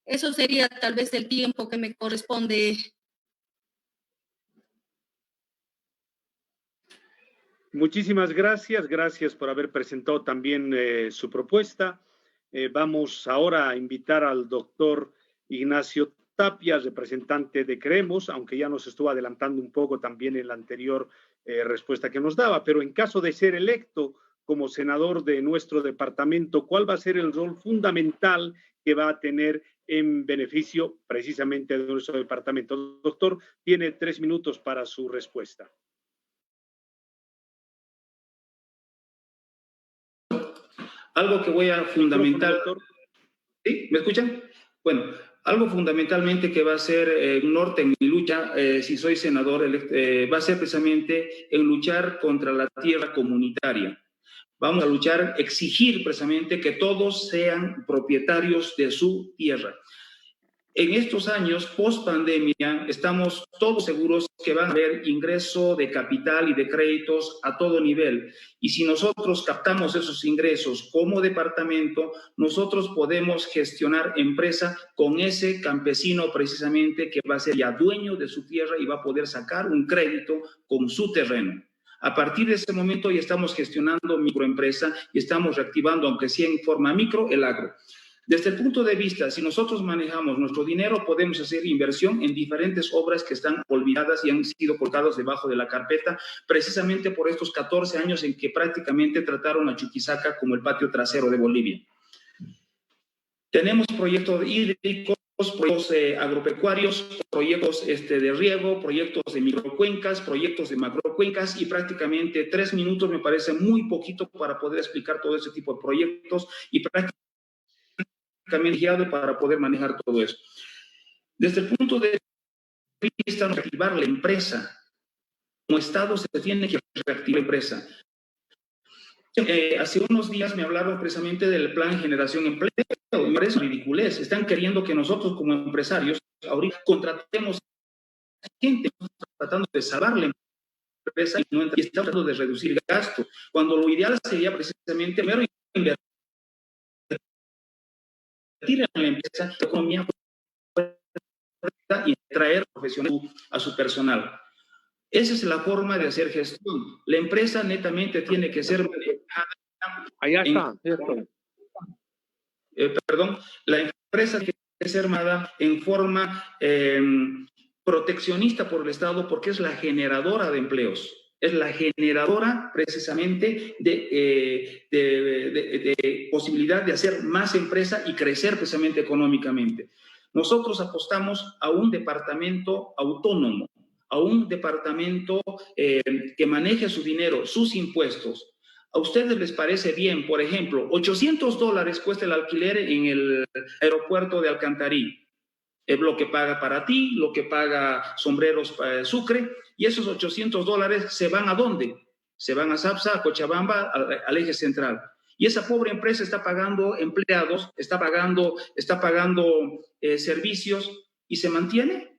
Eso sería tal vez el tiempo que me corresponde. Muchísimas gracias. Gracias por haber presentado también su propuesta. Vamos ahora a invitar al doctor Ignacio Tapia, representante de Creemos, aunque ya nos estuvo adelantando un poco también en la anterior respuesta que nos daba, pero en caso de ser electo como senador de nuestro departamento, ¿cuál va a ser el rol fundamental que va a tener en beneficio precisamente de nuestro departamento? Doctor, tiene 3 minutos para su respuesta. Algo que voy a fundamentar. ¿Sí? ¿Me escuchan? Bueno, algo fundamentalmente que va a ser norte en mi lucha, si soy senador, va a ser precisamente en luchar contra la tierra comunitaria. Vamos a luchar, exigir precisamente que todos sean propietarios de su tierra. En estos años, post pandemia, estamos todos seguros que va a haber ingreso de capital y de créditos a todo nivel. Y si nosotros captamos esos ingresos como departamento, nosotros podemos gestionar empresa con ese campesino precisamente que va a ser ya dueño de su tierra y va a poder sacar un crédito con su terreno. A partir de ese momento ya estamos gestionando microempresa y estamos reactivando, aunque sea en forma micro, el agro. Desde el punto de vista, si nosotros manejamos nuestro dinero, podemos hacer inversión en diferentes obras que están olvidadas y han sido colocadas debajo de la carpeta, precisamente por estos 14 años en que prácticamente trataron a Chuquisaca como el patio trasero de Bolivia. Tenemos proyectos hídricos, proyectos agropecuarios, proyectos de riego, proyectos de microcuencas, proyectos de macrocuencas y prácticamente 3 minutos me parece muy poquito para poder explicar todo ese tipo de proyectos y prácticamente guiado para poder manejar todo eso. Desde el punto de vista de reactivar la empresa, como Estado se tiene que reactivar la empresa. Hace unos días me hablaron precisamente del plan Generación Empleo. Me parece ridiculez. Están queriendo que nosotros como empresarios ahorita contratemos gente, tratando de salvar la empresa y no estamos tratando de reducir gasto, cuando lo ideal sería precisamente primero invertir en la empresa, la economía y traer profesionales a su personal. Esa es la forma de hacer gestión. La empresa netamente tiene que ser manejada. Allá está. La empresa tiene que ser manejada en forma proteccionista por el Estado porque es la generadora de empleos. Es la generadora precisamente de posibilidad de hacer más empresa y crecer precisamente económicamente. Nosotros apostamos a un departamento autónomo, a un departamento que maneje su dinero, sus impuestos. ¿A ustedes les parece bien, por ejemplo, $800 cuesta el alquiler en el aeropuerto de Alcantarí? Lo que paga para ti, lo que paga Sombreros Sucre, y esos $800 se van ¿a dónde? Se van a SAPSA, a Cochabamba, al eje central. Y esa pobre empresa está pagando empleados, está pagando servicios y se mantiene.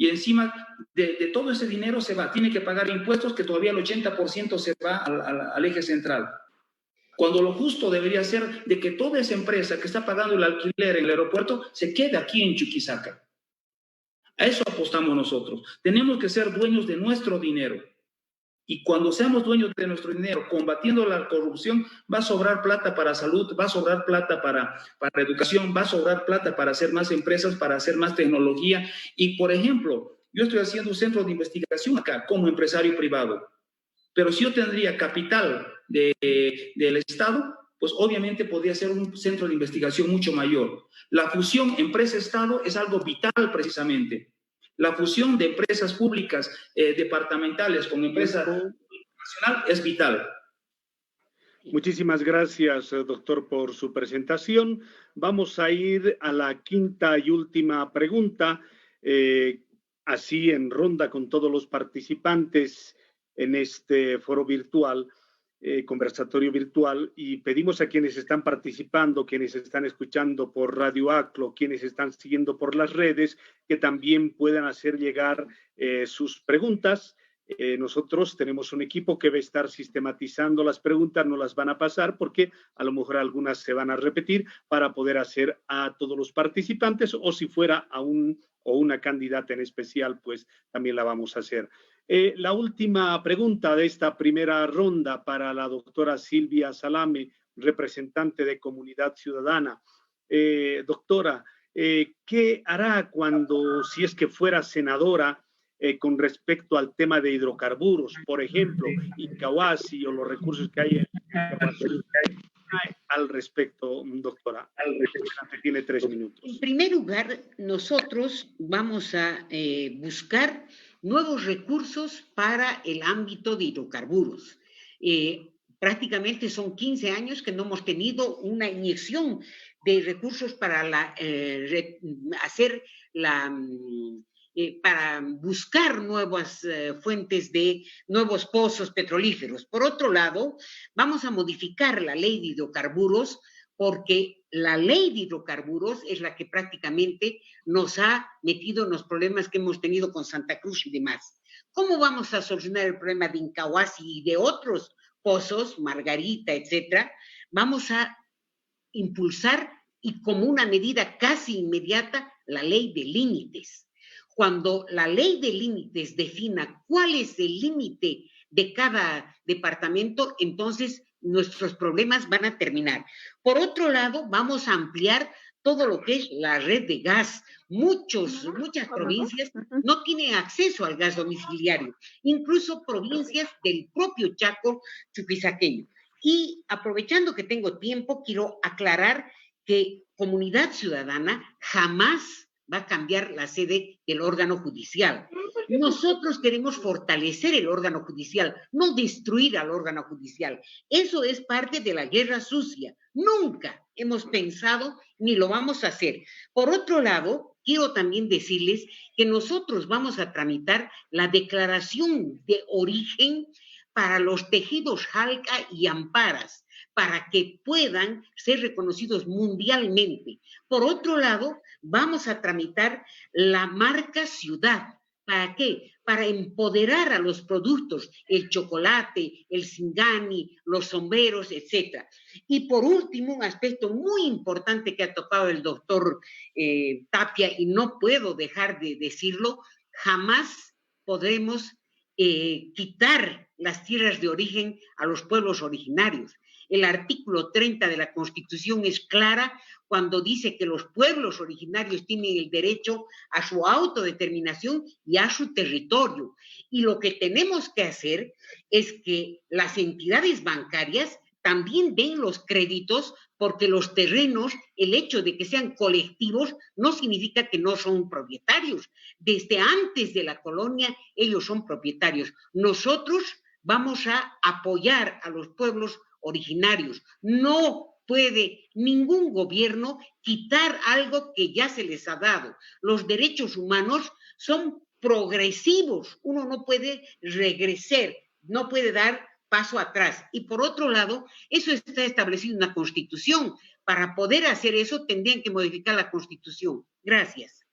Y encima de todo ese dinero se va, tiene que pagar impuestos que todavía el 80% se va al eje central. Cuando lo justo debería ser de que toda esa empresa que está pagando el alquiler en el aeropuerto se quede aquí en Chuquisaca. A eso apostamos nosotros. Tenemos que ser dueños de nuestro dinero. Y cuando seamos dueños de nuestro dinero, combatiendo la corrupción, va a sobrar plata para salud, va a sobrar plata para educación, va a sobrar plata para hacer más empresas, para hacer más tecnología. Y, por ejemplo, yo estoy haciendo un centro de investigación acá como empresario privado. Pero si yo tendría capital del Estado, pues obviamente podría ser un centro de investigación mucho mayor. La fusión empresa-Estado es algo vital precisamente. La fusión de empresas públicas departamentales con empresa nacional es vital. Muchísimas gracias, doctor, por su presentación. Vamos a ir a la quinta y última pregunta, así en ronda con todos los participantes en este foro virtual, conversatorio virtual, y pedimos a quienes están participando, quienes están escuchando por Radio ACLO, quienes están siguiendo por las redes, que también puedan hacer llegar sus preguntas. Nosotros tenemos un equipo que va a estar sistematizando las preguntas, no las van a pasar porque a lo mejor algunas se van a repetir para poder hacer a todos los participantes, o si fuera a un o una candidata en especial, pues también la vamos a hacer. La última pregunta de esta primera ronda para la doctora Silvia Salame, representante de Comunidad Ciudadana. Doctora, ¿qué hará cuando, si es que fuera senadora, con respecto al tema de hidrocarburos, por ejemplo, Incahuasi o los recursos que hay al respecto, doctora? Tiene 3 minutos. En primer lugar, nosotros vamos a buscar nuevos recursos para el ámbito de hidrocarburos. Prácticamente son 15 años que no hemos tenido una inyección de recursos para hacer para buscar nuevas fuentes de nuevos pozos petrolíferos. Por otro lado, vamos a modificar la ley de hidrocarburos, porque la ley de hidrocarburos es la que prácticamente nos ha metido en los problemas que hemos tenido con Santa Cruz y demás. ¿Cómo vamos a solucionar el problema de Incahuasi y de otros pozos, Margarita, etcétera? Vamos a impulsar, y como una medida casi inmediata, la ley de límites. Cuando la ley de límites defina cuál es el límite de cada departamento, entonces nuestros problemas van a terminar. Por otro lado, vamos a ampliar todo lo que es la red de gas. Muchas provincias no tienen acceso al gas domiciliario, incluso provincias del propio Chaco chuquisaqueño. Y aprovechando que tengo tiempo, quiero aclarar que Comunidad Ciudadana jamás va a cambiar la sede del órgano judicial. Nosotros queremos fortalecer el órgano judicial, no destruir al órgano judicial. Eso es parte de la guerra sucia. Nunca hemos pensado ni lo vamos a hacer. Por otro lado, quiero también decirles que nosotros vamos a tramitar la declaración de origen para los tejidos Jalca y Amparas, para que puedan ser reconocidos mundialmente. Por otro lado, vamos a tramitar la marca ciudad. ¿Para qué? Para empoderar a los productos, el chocolate, el singani, los sombreros, etc. Y por último, un aspecto muy importante que ha tocado el doctor Tapia, y no puedo dejar de decirlo, jamás podremos quitar las tierras de origen a los pueblos originarios. El artículo 30 de la Constitución es clara cuando dice que los pueblos originarios tienen el derecho a su autodeterminación y a su territorio. Y lo que tenemos que hacer es que las entidades bancarias también den los créditos, porque los terrenos, el hecho de que sean colectivos, no significa que no son propietarios. Desde antes de la colonia, ellos son propietarios. Nosotros vamos a apoyar a los pueblos originarios. No puede ningún gobierno quitar algo que ya se les ha dado. Los derechos humanos son progresivos. Uno no puede regresar, no puede dar paso atrás. Y por otro lado, eso está establecido en la Constitución. Para poder hacer eso, tendrían que modificar la Constitución. Gracias.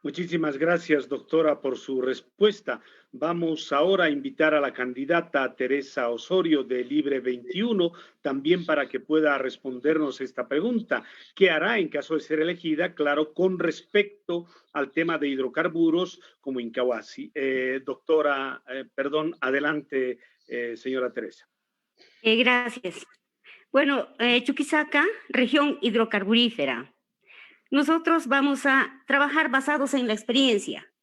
Muchísimas gracias, doctora, por su respuesta. Vamos ahora a invitar a la candidata Teresa Osorio de Libre 21, también para que pueda respondernos esta pregunta. ¿Qué hará en caso de ser elegida? Claro, con respecto al tema de hidrocarburos como Incahuasi. Adelante, señora Teresa. Gracias. Bueno, Chuquisaca, región hidrocarburífera. Nosotros vamos a trabajar basados en la experiencia.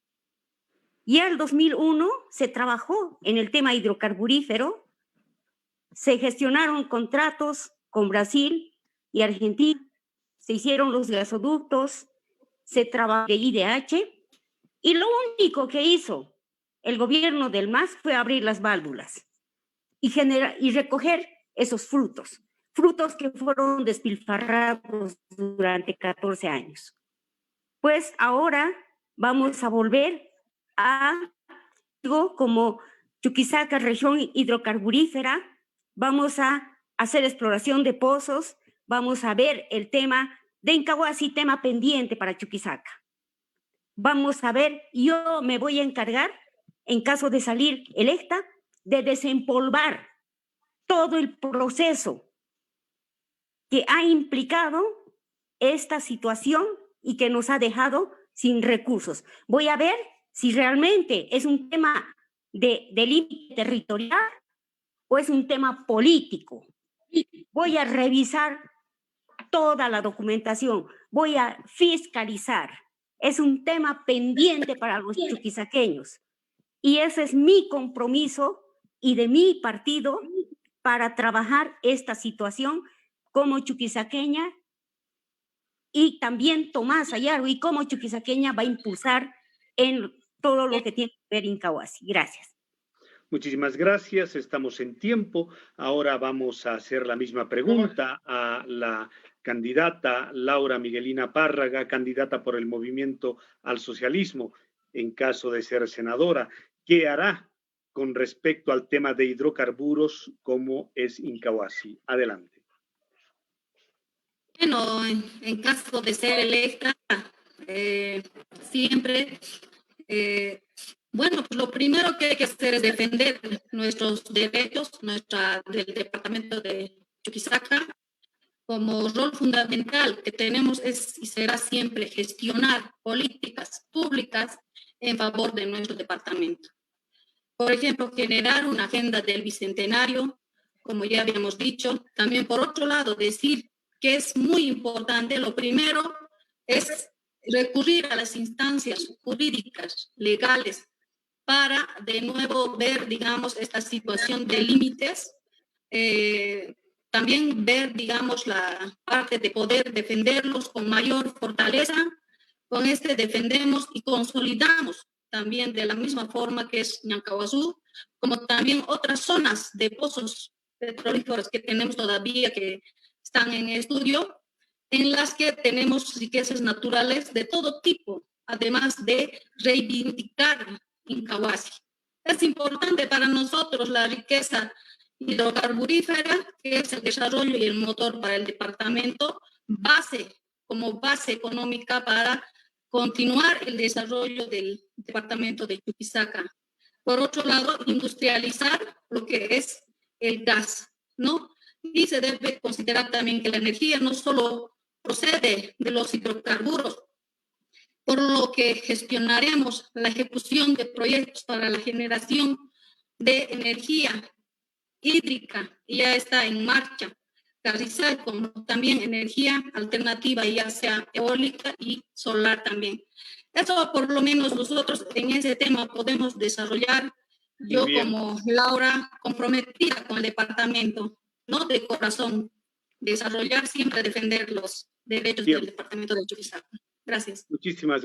Ya en el 2001 se trabajó en el tema hidrocarburífero, se gestionaron contratos con Brasil y Argentina, se hicieron los gasoductos, se trabajó de IDH, y lo único que hizo el gobierno del MAS fue abrir las válvulas y recoger esos frutos que fueron despilfarrados durante 14 años. Pues ahora vamos a volver a algo como Chuquisaca, región hidrocarburífera, vamos a hacer exploración de pozos, vamos a ver el tema de Incahuasi, tema pendiente para Chuquisaca. Vamos a ver, yo me voy a encargar, en caso de salir electa, de desempolvar todo el proceso que ha implicado esta situación y que nos ha dejado sin recursos. Voy a ver si realmente es un tema de límite territorial o es un tema político. Voy a revisar toda la documentación, voy a fiscalizar. Es un tema pendiente para los chuquisaqueños. Y ese es mi compromiso y de mi partido para trabajar esta situación como chuquisaqueña, y también Tomás Ayaro, y como chuquisaqueña va a impulsar en todo lo que tiene que ver Incahuasi. Gracias. Muchísimas gracias, estamos en tiempo. Ahora vamos a hacer la misma pregunta a la candidata Laura Miguelina Párraga, candidata por el Movimiento al Socialismo. en caso de ser senadora. ¿Qué hará con respecto al tema de hidrocarburos como es Incahuasi? Adelante. Bueno, en caso de ser electa, siempre, bueno, pues lo primero que hay que hacer es defender nuestros derechos, del departamento de Chuquisaca. Como rol fundamental que tenemos es y será siempre gestionar políticas públicas en favor de nuestro departamento. Por ejemplo, generar una agenda del bicentenario, como ya habíamos dicho. También, por otro lado, decir que es muy importante, lo primero es recurrir a las instancias jurídicas, legales, para de nuevo ver, digamos, esta situación de límites, también ver, digamos, la parte de poder defenderlos con mayor fortaleza. Con este defendemos y consolidamos también de la misma forma que es Ñancahuazú, como también otras zonas de pozos petrolíferos que tenemos todavía que están en estudio, en las que tenemos riquezas naturales de todo tipo, además de reivindicar Incahuasi. Es importante para nosotros la riqueza hidrocarburífera, que es el desarrollo y el motor para el departamento, como base económica para continuar el desarrollo del departamento de Chuquisaca. Por otro lado, industrializar lo que es el gas, ¿no? Y se debe considerar también que la energía no solo procede de los hidrocarburos, por lo que gestionaremos la ejecución de proyectos para la generación de energía hídrica, ya está en marcha, Carrizal, como también energía alternativa, ya sea eólica y solar también. Eso por lo menos nosotros en ese tema podemos desarrollar. Yo como Laura, comprometida con el departamento, no de corazón, desarrollar siempre, defender los derechos del departamento de Chuquisaca. Gracias. Muchísimas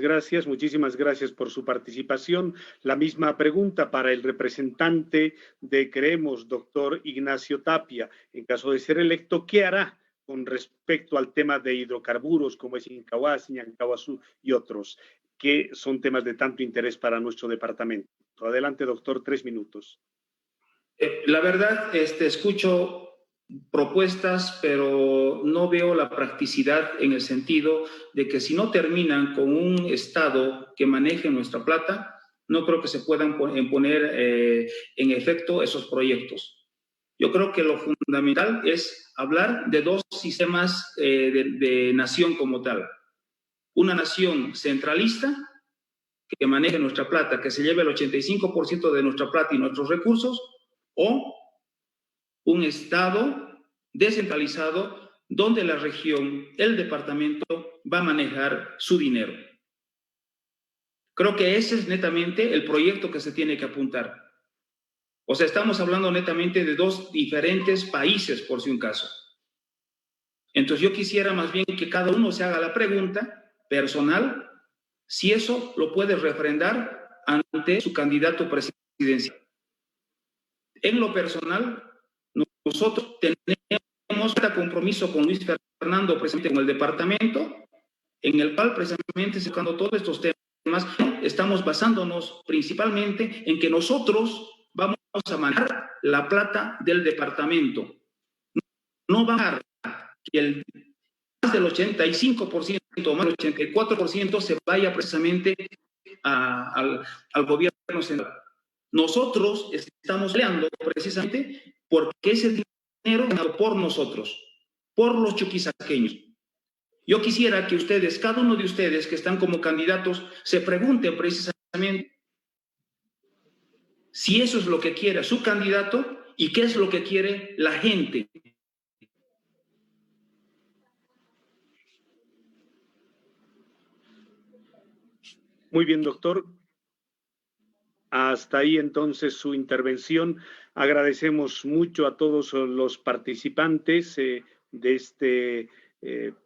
gracias por su participación. La misma pregunta para el representante de Creemos, doctor Ignacio Tapia. En caso de ser electo, ¿qué hará con respecto al tema de hidrocarburos como es Incahuasi, Ñancahuazú y otros, que son temas de tanto interés para nuestro departamento? Adelante, doctor, 3 minutos. La verdad, escucho propuestas, pero no veo la practicidad en el sentido de que si no terminan con un Estado que maneje nuestra plata, no creo que se puedan poner en efecto esos proyectos. Yo creo que lo fundamental es hablar de dos sistemas de nación como tal. Una nación centralista que maneje nuestra plata, que se lleve el 85% de nuestra plata y nuestros recursos, o un Estado descentralizado donde la región, el departamento, va a manejar su dinero. Creo que ese es netamente el proyecto que se tiene que apuntar. O sea, estamos hablando netamente de dos diferentes países, por si un caso. Entonces yo quisiera más bien que cada uno se haga la pregunta personal, si eso lo puede refrendar ante su candidato presidencial. En lo personal, nosotros tenemos este compromiso con Luis Fernando, presidente, con el departamento, en el cual precisamente, sacando todos estos temas, estamos basándonos principalmente en que nosotros vamos a manejar la plata del departamento. No va a dejar que más del 85% o más del 84% se vaya precisamente al gobierno central. Nosotros estamos peleando precisamente porque ese dinero es por nosotros, por los chuquisaqueños. Yo quisiera que ustedes, cada uno de ustedes que están como candidatos, se pregunten precisamente si eso es lo que quiere su candidato y qué es lo que quiere la gente. Muy bien, doctor. Hasta ahí entonces su intervención. Agradecemos mucho a todos los participantes de este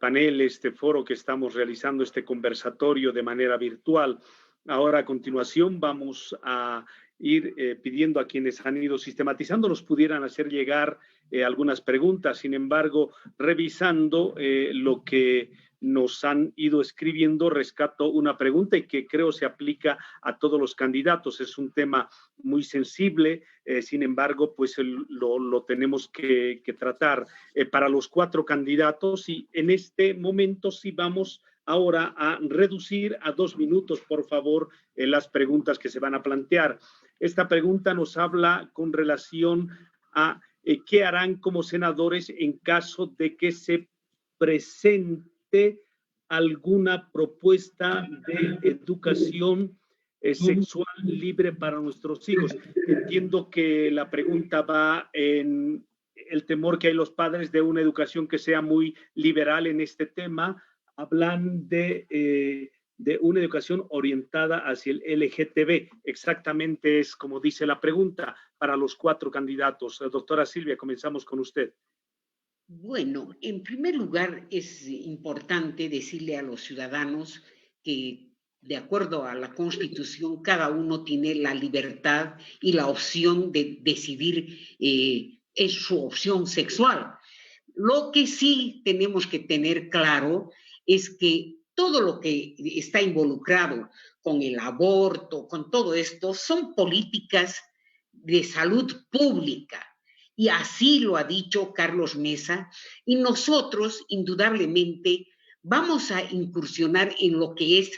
panel, este foro que estamos realizando, este conversatorio de manera virtual. Ahora a continuación vamos a ir pidiendo a quienes han ido sistematizando nos pudieran hacer llegar algunas preguntas. Sin embargo, revisando lo que nos han ido escribiendo, rescato una pregunta y que creo se aplica a todos los candidatos. Es un tema muy sensible, sin embargo, pues lo tenemos que tratar para los 4 candidatos, y en este momento sí vamos ahora a reducir a 2 minutos, por favor, las preguntas que se van a plantear. Esta pregunta nos habla con relación a qué harán como senadores en caso de que se presente alguna propuesta de educación sexual libre para nuestros hijos. Entiendo que la pregunta va en el temor que hay los padres de una educación que sea muy liberal en este tema. Hablan de una educación orientada hacia el LGTB. Exactamente es como dice la pregunta para los 4 candidatos. Doctora Silvia, comenzamos con usted. Bueno, en primer lugar es importante decirle a los ciudadanos que de acuerdo a la Constitución cada uno tiene la libertad y la opción de decidir es su opción sexual. Lo que sí tenemos que tener claro es que todo lo que está involucrado con el aborto, con todo esto, son políticas de salud pública. Y así lo ha dicho Carlos Mesa, y nosotros indudablemente vamos a incursionar en lo que es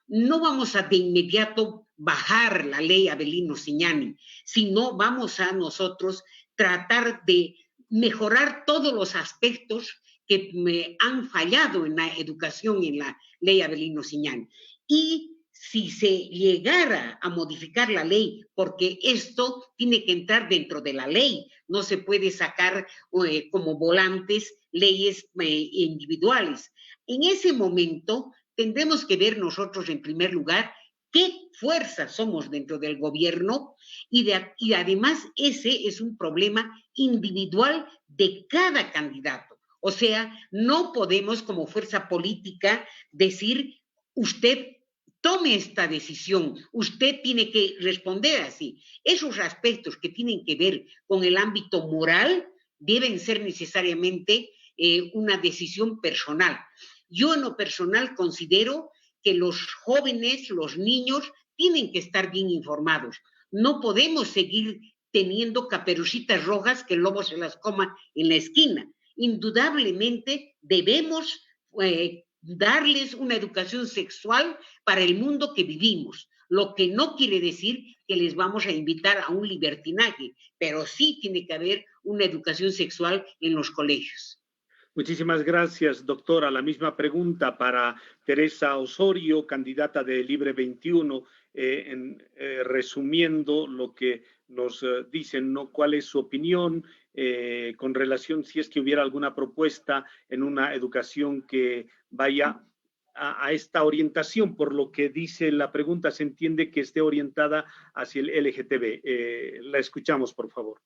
no vamos a de inmediato bajar la ley Avelino Ciñani, sino vamos a nosotros tratar de mejorar todos los aspectos que me han fallado en la educación en la ley Avelino Ciñani. Y si se llegara a modificar la ley, porque esto tiene que entrar dentro de la ley, no se puede sacar como volantes leyes individuales. En ese momento tendremos que ver nosotros en primer lugar qué fuerza somos dentro del gobierno y además ese es un problema individual de cada candidato. O sea, no podemos como fuerza política decir usted tome esta decisión, usted tiene que responder así. Esos aspectos que tienen que ver con el ámbito moral deben ser necesariamente una decisión personal. Yo en lo personal considero que los jóvenes, los niños, tienen que estar bien informados. No podemos seguir teniendo caperucitas rojas que el lobo se las coma en la esquina. Indudablemente debemos darles una educación sexual para el mundo que vivimos, lo que no quiere decir que les vamos a invitar a un libertinaje, pero sí tiene que haber una educación sexual en los colegios. Muchísimas gracias, doctora. La misma pregunta para Teresa Osorio, candidata de Libre 21, resumiendo lo que nos dicen, ¿no? ¿Cuál es su opinión con relación si es que hubiera alguna propuesta en una educación que vaya a esta orientación? Por lo que dice la pregunta, se entiende que esté orientada hacia el LGTB. La escuchamos, por favor.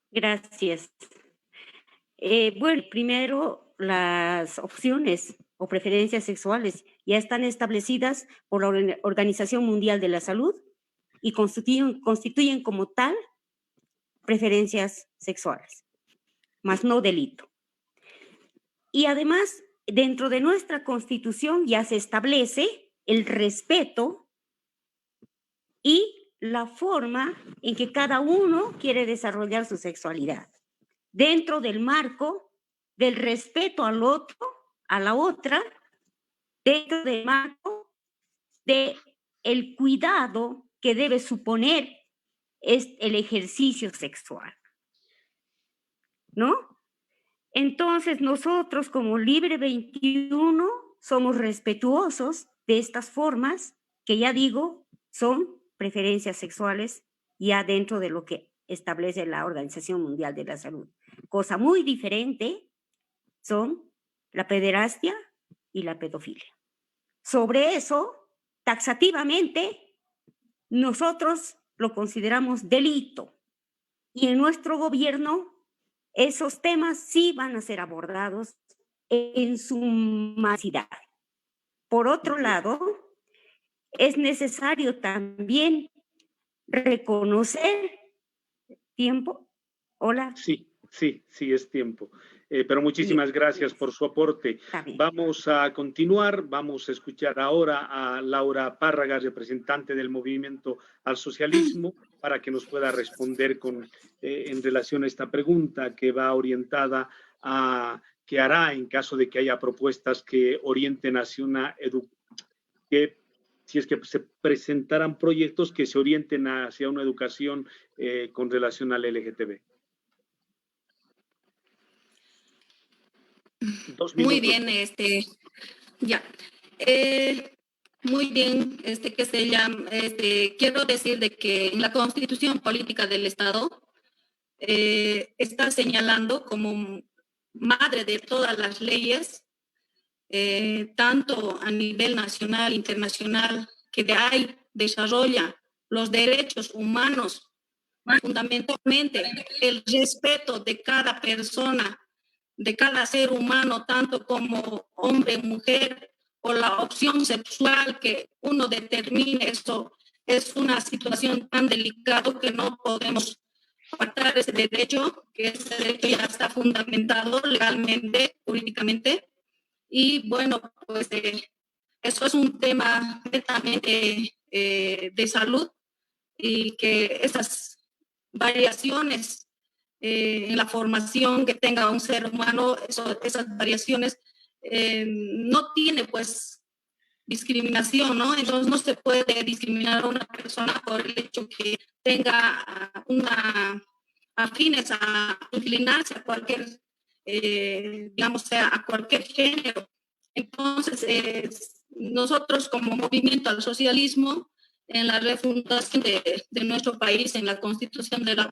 Gracias. Bueno, primero, las opciones o preferencias sexuales ya están establecidas por la Organización Mundial de la Salud y constituyen como tal preferencias sexuales, más no delito. Y además, dentro de nuestra Constitución ya se establece el respeto y la forma en que cada uno quiere desarrollar su sexualidad, dentro del marco del respeto al otro, a la otra, dentro del marco del cuidado que debe suponer el ejercicio sexual, ¿no? Entonces, nosotros como Libre 21 somos respetuosos de estas formas que ya digo son preferencias sexuales ya dentro de lo que establece la Organización Mundial de la Salud. Cosa muy diferente son la pederastia y la pedofilia. Sobre eso, taxativamente, nosotros lo consideramos delito y en nuestro gobierno esos temas sí van a ser abordados en su masividad. Por otro lado, es necesario también reconocer tiempo. Hola. Sí, Sí, sí, es tiempo. Pero muchísimas gracias por su aporte. Vamos a continuar, vamos a escuchar ahora a Laura Párraga, representante del Movimiento al Socialismo, para que nos pueda responder en relación a esta pregunta que va orientada a qué hará en caso de que haya propuestas que orienten hacia una si es que se presentaran proyectos que se orienten hacia una educación con relación al LGTB. 2 minutos. Muy bien, ya. Muy bien, que se llama, quiero decir de que en la Constitución Política del Estado está señalando como madre de todas las leyes, tanto a nivel nacional, internacional, que de ahí desarrolla los derechos humanos, fundamentalmente el respeto de cada persona, de cada ser humano, tanto como hombre, mujer, o la opción sexual que uno determine. Eso es una situación tan delicada que no podemos apartar ese derecho, que ese derecho ya está fundamentado legalmente, jurídicamente. Y bueno, pues eso es un tema netamente de salud, y que esas variaciones en la formación que tenga un ser humano, esas variaciones no tiene pues discriminación, ¿no? Entonces no se puede discriminar a una persona por el hecho que tenga afines a inclinarse a cualquier, digamos, a cualquier género. Entonces, nosotros como Movimiento al Socialismo, en la refundación de nuestro país, en la Constitución de la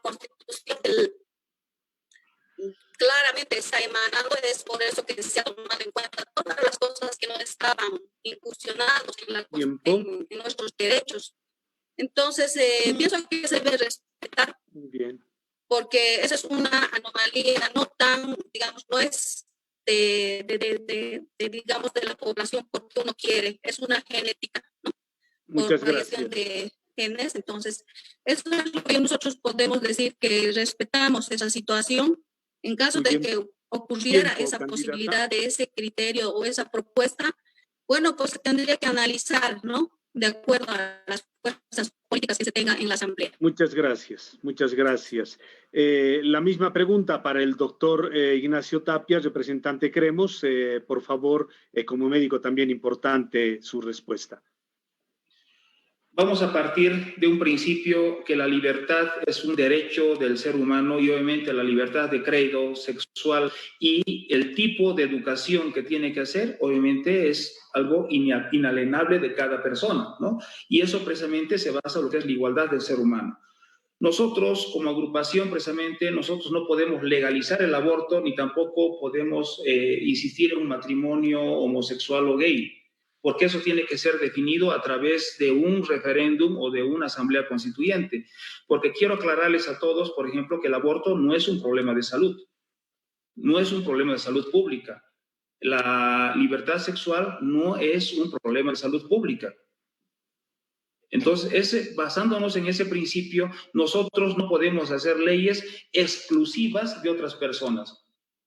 Constitución claramente está emanando, es por eso que se ha tomado en cuenta todas las cosas que no estaban incursionados en nuestros derechos. Entonces, pienso que se debe respetar. Muy bien. Porque esa es una anomalía no tan, digamos, no es digamos, de la población porque uno quiere, es una genética, ¿no? Muchas por variación gracias. De genes. Entonces, eso es lo que nosotros podemos decir, que respetamos esa situación. En caso de que ocurriera esa posibilidad de ese criterio o esa propuesta, bueno, pues tendría que analizar, ¿no? De acuerdo a las propuestas políticas que se tengan en la Asamblea. Muchas gracias, muchas gracias. La misma pregunta para el doctor Ignacio Tapia, representante Cremos. Por favor, como médico también importante su respuesta. Vamos a partir de un principio que la libertad es un derecho del ser humano, y obviamente la libertad de credo sexual y el tipo de educación que tiene que hacer, obviamente es algo inalienable de cada persona, ¿no? Y eso precisamente se basa en lo que es la igualdad del ser humano. Nosotros, como agrupación, precisamente, nosotros no podemos legalizar el aborto, ni tampoco podemos insistir en un matrimonio homosexual o gay, porque eso tiene que ser definido a través de un referéndum o de una asamblea constituyente. Porque quiero aclararles a todos, por ejemplo, que el aborto no es un problema de salud, no es un problema de salud pública. La libertad sexual no es un problema de salud pública. Entonces, basándonos en ese principio, nosotros no podemos hacer leyes exclusivas de otras personas.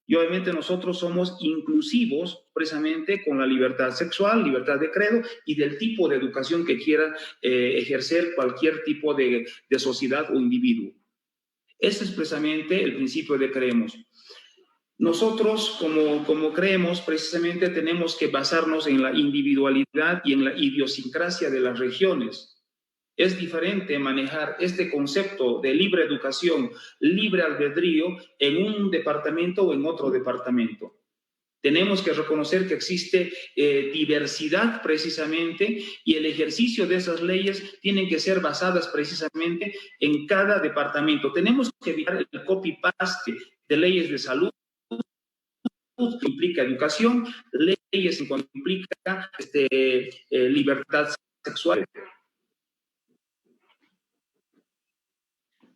Y obviamente nosotros somos inclusivos precisamente con la libertad sexual, libertad de credo y del tipo de educación que quiera ejercer cualquier tipo de sociedad o individuo. Ese es precisamente el principio de creemos. Nosotros, como creemos, precisamente tenemos que basarnos en la individualidad y en la idiosincrasia de las regiones. Es diferente manejar este concepto de libre educación, libre albedrío en un departamento o en otro departamento. Tenemos que reconocer que existe diversidad precisamente, y el ejercicio de esas leyes tienen que ser basadas precisamente en cada departamento. Tenemos que evitar el copy-paste de leyes de salud, que implica educación, leyes en cuanto implica libertad sexual.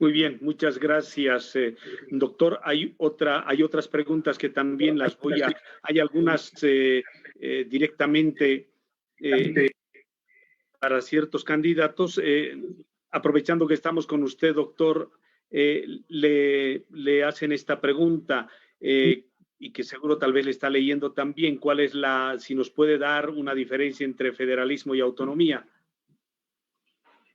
Muy bien, muchas gracias, doctor. Hay otras preguntas que también las voy a... Hay algunas directamente para ciertos candidatos. Aprovechando que estamos con usted, doctor, le hacen esta pregunta y que seguro tal vez le está leyendo también, ¿cuál es si nos puede dar una diferencia entre federalismo y autonomía?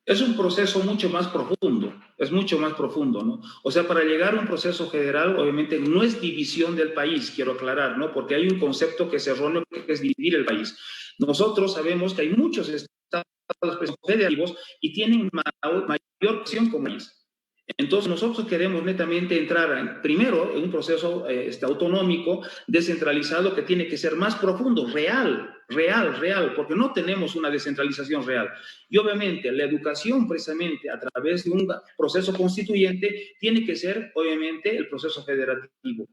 Es un proceso mucho más profundo, es mucho más profundo, ¿no? O sea, para llegar a un proceso federal, obviamente no es división del país, quiero aclarar, ¿no? Porque hay un concepto que es erróneo, que es dividir el país. Nosotros sabemos que hay muchos estados federativos y tienen mayor presión como país. Entonces, nosotros queremos netamente entrar primero en un proceso autonómico, descentralizado, que tiene que ser más profundo, real, porque no tenemos una descentralización real. Y obviamente la educación, precisamente a través de un proceso constituyente, tiene que ser, obviamente, el proceso federativo,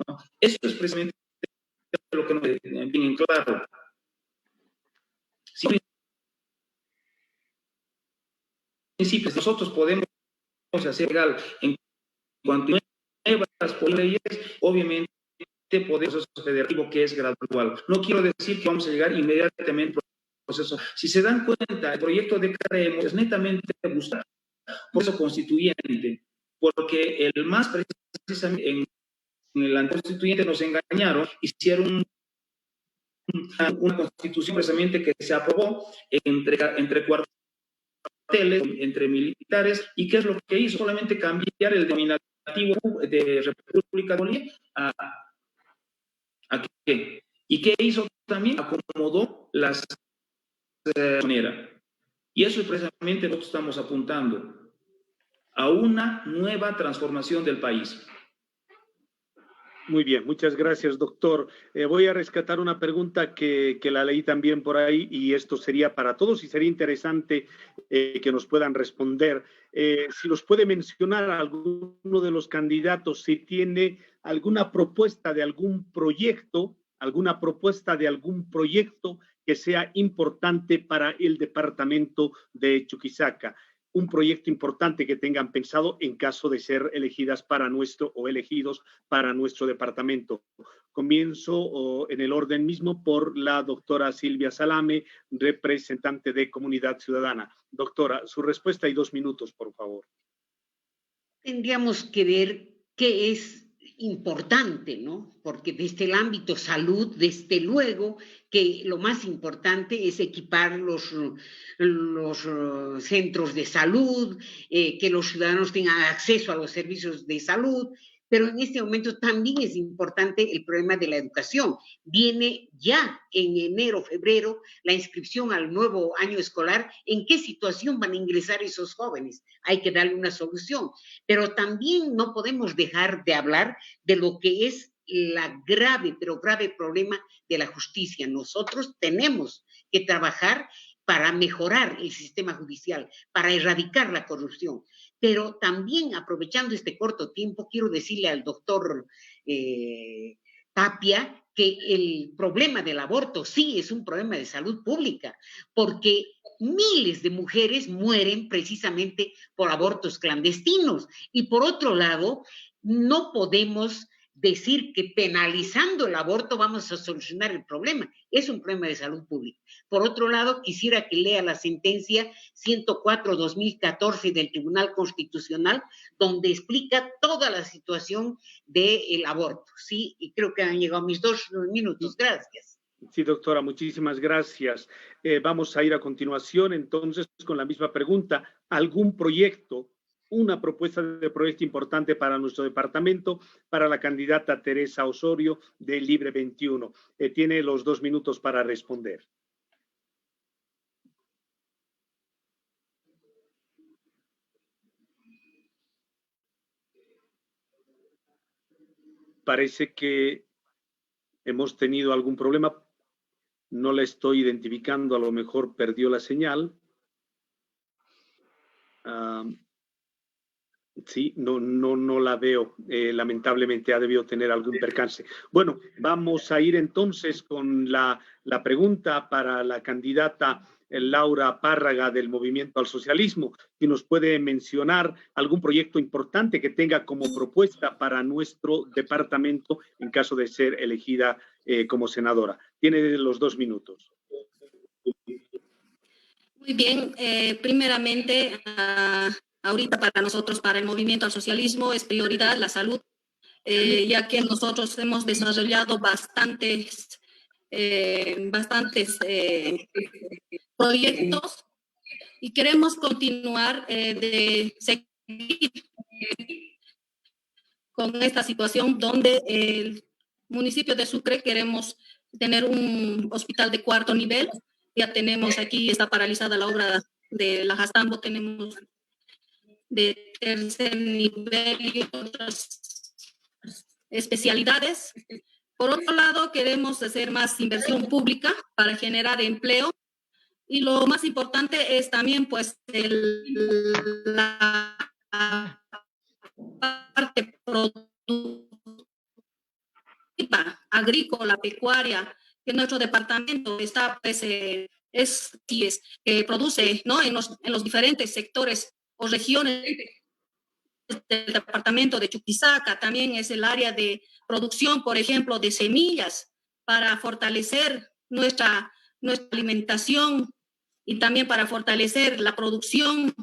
¿no? Eso es precisamente lo que nos viene en claro. Si principios nosotros podemos hacer legal en cuanto a nuevas leyes, obviamente podemos hacer un federativo que es gradual. No quiero decir que vamos a llegar inmediatamente al proceso. Si se dan cuenta, el proyecto de Creemos es netamente buscar un proceso constituyente, porque el más precisamente en el anterior constituyente nos engañaron, hicieron una constitución precisamente que se aprobó entre cuarteles, entre militares, y ¿qué es lo que hizo? Solamente cambiar el denominativo de República de Bolivia a qué. ¿Y qué hizo también? Acomodó las maneras. Y eso es precisamente lo que estamos apuntando, a una nueva transformación del país. Muy bien, muchas gracias, doctor. Voy a rescatar una pregunta que la leí también por ahí, y esto sería para todos y sería interesante que nos puedan responder. Si nos puede mencionar a alguno de los candidatos, si tiene alguna propuesta de algún proyecto que sea importante para el departamento de Chuquisaca. Un proyecto importante que tengan pensado en caso de ser elegidos para nuestro departamento. Comienzo en el orden mismo por la doctora Silvia Salame, representante de Comunidad Ciudadana. Doctora, su respuesta y 2 minutos, por favor. Tendríamos que ver qué es importante, ¿no? Porque desde el ámbito salud, desde luego que lo más importante es equipar los centros de salud, que los ciudadanos tengan acceso a los servicios de salud, pero en este momento también es importante el problema de la educación. Viene ya en enero, febrero, la inscripción al nuevo año escolar. ¿En qué situación van a ingresar esos jóvenes? Hay que darle una solución. Pero también no podemos dejar de hablar de lo que es la grave problema de la justicia. Nosotros tenemos que trabajar para mejorar el sistema judicial, para erradicar la corrupción. Pero también, aprovechando este corto tiempo, quiero decirle al doctor Tapia que el problema del aborto sí es un problema de salud pública, porque miles de mujeres mueren precisamente por abortos clandestinos. Y por otro lado, no podemos decir que penalizando el aborto vamos a solucionar el problema. Es un problema de salud pública. Por otro lado, quisiera que lea la sentencia 104/2014 del Tribunal Constitucional, donde explica toda la situación del aborto. Sí, y creo que han llegado mis 2 minutos. Gracias. Sí, doctora, muchísimas gracias. Vamos a ir a continuación, entonces, con la misma pregunta. ¿Algún proyecto, una propuesta de proyecto importante para nuestro departamento, para la candidata Teresa Osorio de Libre 21? Tiene los 2 minutos para responder. Parece que hemos tenido algún problema. No la estoy identificando, a lo mejor perdió la señal. Sí, no la veo. Lamentablemente ha debido tener algún percance. Bueno, vamos a ir entonces con la pregunta para la candidata Laura Párraga del Movimiento al Socialismo. Si nos puede mencionar algún proyecto importante que tenga como propuesta para nuestro departamento en caso de ser elegida como senadora. Tiene los 2 minutos. Muy bien, primeramente Ahorita para nosotros, para el movimiento al socialismo, es prioridad la salud, ya que nosotros hemos desarrollado bastantes proyectos y queremos continuar de seguir con esta situación donde el municipio de Sucre queremos tener un hospital de 4º nivel. Ya tenemos aquí, está paralizada la obra de la Jastambo, tenemos de 3er nivel y otras especialidades. Por otro lado, queremos hacer más inversión pública para generar empleo. Y lo más importante es también, pues, la parte productiva, agrícola, pecuaria, que nuestro departamento está, pues, que produce, ¿no? En los diferentes sectores o regiones del departamento de Chuquisaca. También es el área de producción, por ejemplo, de semillas para fortalecer nuestra alimentación y también para fortalecer la producción,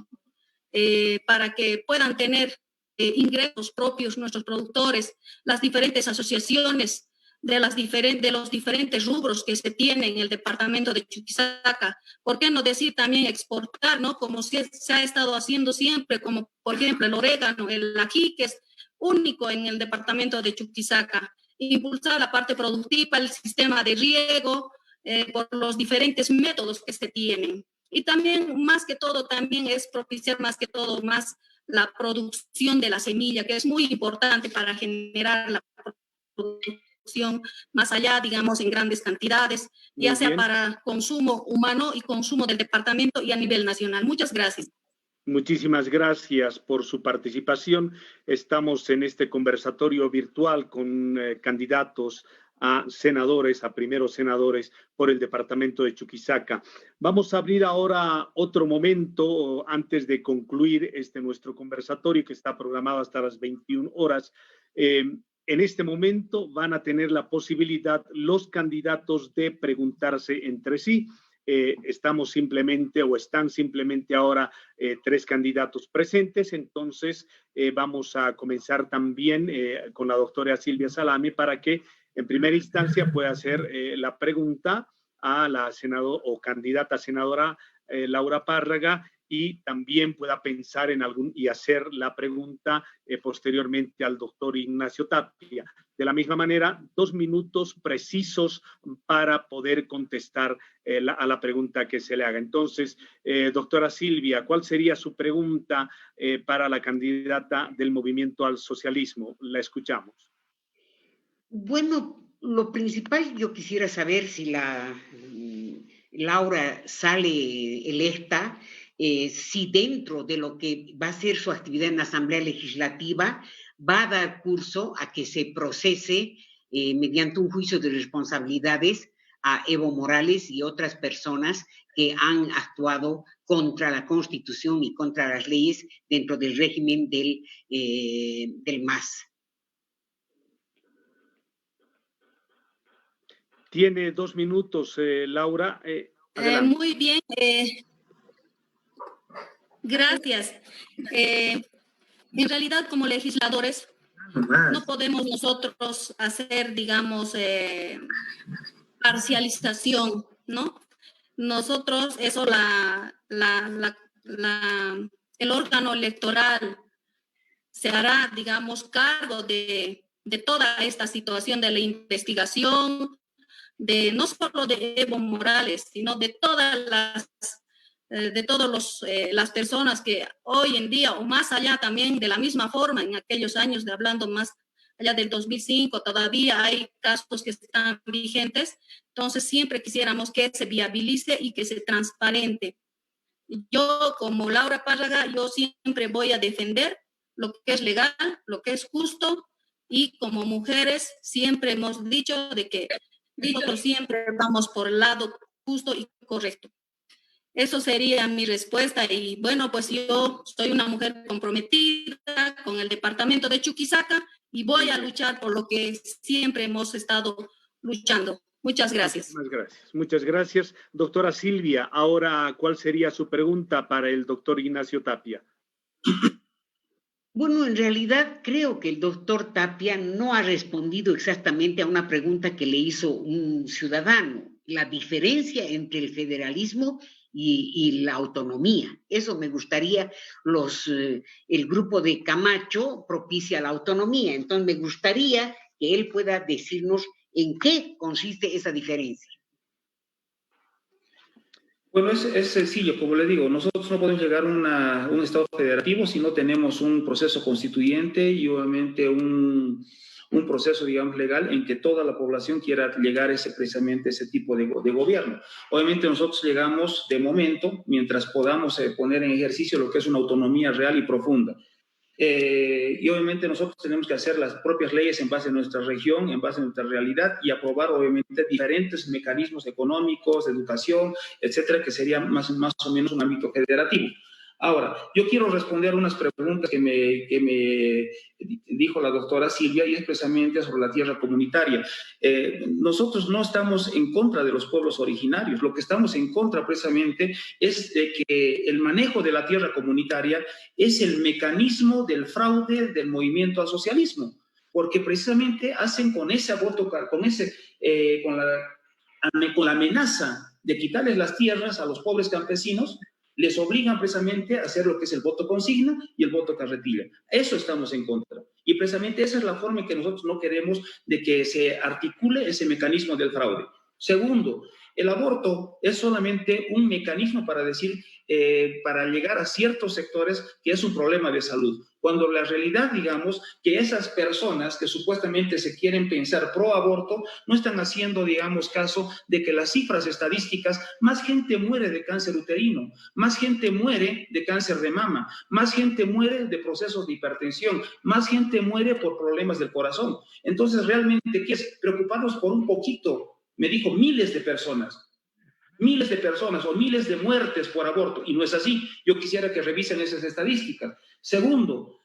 para que puedan tener ingresos propios nuestros productores, las diferentes asociaciones de los diferentes rubros que se tienen en el departamento de Chuquisaca. ¿Por qué no decir también exportar, ¿no? Como se ha estado haciendo siempre, como por ejemplo el orégano, el ají, que es único en el departamento de Chuquisaca. Impulsar la parte productiva, el sistema de riego, por los diferentes métodos que se tienen. Y también, más que todo, también es propiciar más que todo más la producción de la semilla, que es muy importante para generar la producción más allá, digamos, en grandes cantidades, ya sea para consumo humano y consumo del departamento y a nivel nacional. Muchas gracias. Muchísimas gracias por su participación. Estamos en este conversatorio virtual con candidatos a senadores, a primeros senadores por el departamento de Chuquisaca. Vamos a abrir ahora otro momento antes de concluir nuestro conversatorio que está programado hasta las 21 horas. En este momento van a tener la posibilidad los candidatos de preguntarse entre sí. Están simplemente ahora 3 candidatos presentes, entonces vamos a comenzar también con la doctora Silvia Salame para que en primera instancia pueda hacer la pregunta a la senadora o candidata senadora Laura Párraga y también pueda pensar en y hacer la pregunta posteriormente al doctor Ignacio Tapia. De la misma manera, 2 minutos precisos para poder contestar a la pregunta que se le haga. Entonces, doctora Silvia, ¿cuál sería su pregunta para la candidata del Movimiento al Socialismo? La escuchamos. Bueno, lo principal yo quisiera saber si Laura sale electa, si dentro de lo que va a ser su actividad en la Asamblea Legislativa va a dar curso a que se procese mediante un juicio de responsabilidades a Evo Morales y otras personas que han actuado contra la Constitución y contra las leyes dentro del régimen del MAS. Tiene 2 minutos, Laura. Muy bien. Gracias. En realidad, como legisladores, no podemos nosotros hacer, digamos, parcialización, ¿no? Nosotros, eso el órgano electoral se hará, digamos, cargo de toda esta situación de la investigación, no solo de Evo Morales, sino de todas las personas que hoy en día, o más allá también de la misma forma, en aquellos años, hablando más allá del 2005, todavía hay casos que están vigentes. Entonces, siempre quisiéramos que se viabilice y que se transparente. Yo, como Laura Párraga, yo siempre voy a defender lo que es legal, lo que es justo, y como mujeres siempre hemos dicho de que nosotros siempre vamos por el lado justo y correcto. Eso sería mi respuesta. Y bueno, pues yo soy una mujer comprometida con el departamento de Chuquisaca y voy a luchar por lo que siempre hemos estado luchando. Muchas gracias. Muchas gracias. Doctora Silvia, ahora, ¿cuál sería su pregunta para el doctor Ignacio Tapia? Bueno, en realidad creo que el doctor Tapia no ha respondido exactamente a una pregunta que le hizo un ciudadano, la diferencia entre el federalismo y la autonomía. Eso me gustaría, el grupo de Camacho propicia la autonomía, entonces me gustaría que él pueda decirnos en qué consiste esa diferencia. Bueno, es sencillo, como le digo, nosotros no podemos llegar a un Estado federativo si no tenemos un proceso constituyente y obviamente un proceso, digamos, legal en que toda la población quiera llegar precisamente a ese tipo de gobierno. Obviamente nosotros llegamos de momento, mientras podamos poner en ejercicio lo que es una autonomía real y profunda. Y obviamente nosotros tenemos que hacer las propias leyes en base a nuestra región, en base a nuestra realidad y aprobar obviamente diferentes mecanismos económicos, de educación, etcétera, que sería más o menos un ámbito federativo. Ahora, yo quiero responder unas preguntas que me dijo la doctora Silvia y es precisamente sobre la tierra comunitaria. Nosotros no estamos en contra de los pueblos originarios, lo que estamos en contra precisamente es de que el manejo de la tierra comunitaria es el mecanismo del fraude del movimiento al socialismo, porque precisamente hacen con ese voto, con la amenaza de quitarles las tierras a los pobres campesinos, les obligan precisamente a hacer lo que es el voto consigna y el voto carretilla. Eso estamos en contra. Y precisamente esa es la forma en que nosotros no queremos de que se articule ese mecanismo del fraude. Segundo, el aborto es solamente un mecanismo para decir, para llegar a ciertos sectores que es un problema de salud, cuando la realidad, digamos, que esas personas que supuestamente se quieren pensar pro aborto, no están haciendo, digamos, caso de que las cifras estadísticas, más gente muere de cáncer uterino, más gente muere de cáncer de mama, más gente muere de procesos de hipertensión, más gente muere por problemas del corazón. Entonces, realmente, ¿qué es? Preocuparnos por un poquito. Me dijo miles de personas o miles de muertes por aborto, y no es así. Yo quisiera que revisen esas estadísticas. Segundo,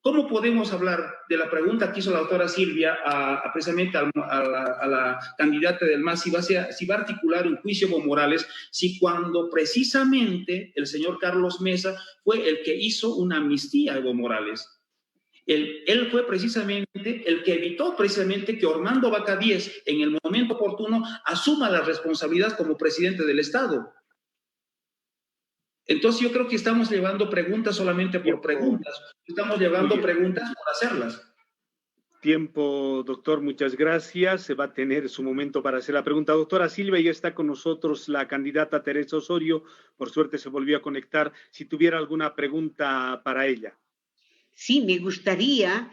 ¿cómo podemos hablar de la pregunta que hizo la doctora Silvia precisamente a la candidata del MAS, si va a articular un juicio Evo Morales, si cuando precisamente el señor Carlos Mesa fue el que hizo una amnistía a Evo Morales? Él fue precisamente el que evitó precisamente que Orlando Vaca 10 en el momento oportuno asuma la responsabilidad como presidente del Estado. Entonces yo creo que estamos llevando preguntas solamente por preguntas, estamos llevando preguntas por hacerlas. Tiempo, doctor, muchas gracias. Se va a tener su momento para hacer la pregunta. Doctora Silvia, ya está con nosotros la candidata Teresa Osorio. Por suerte se volvió a conectar. Si tuviera alguna pregunta para ella. Sí, me gustaría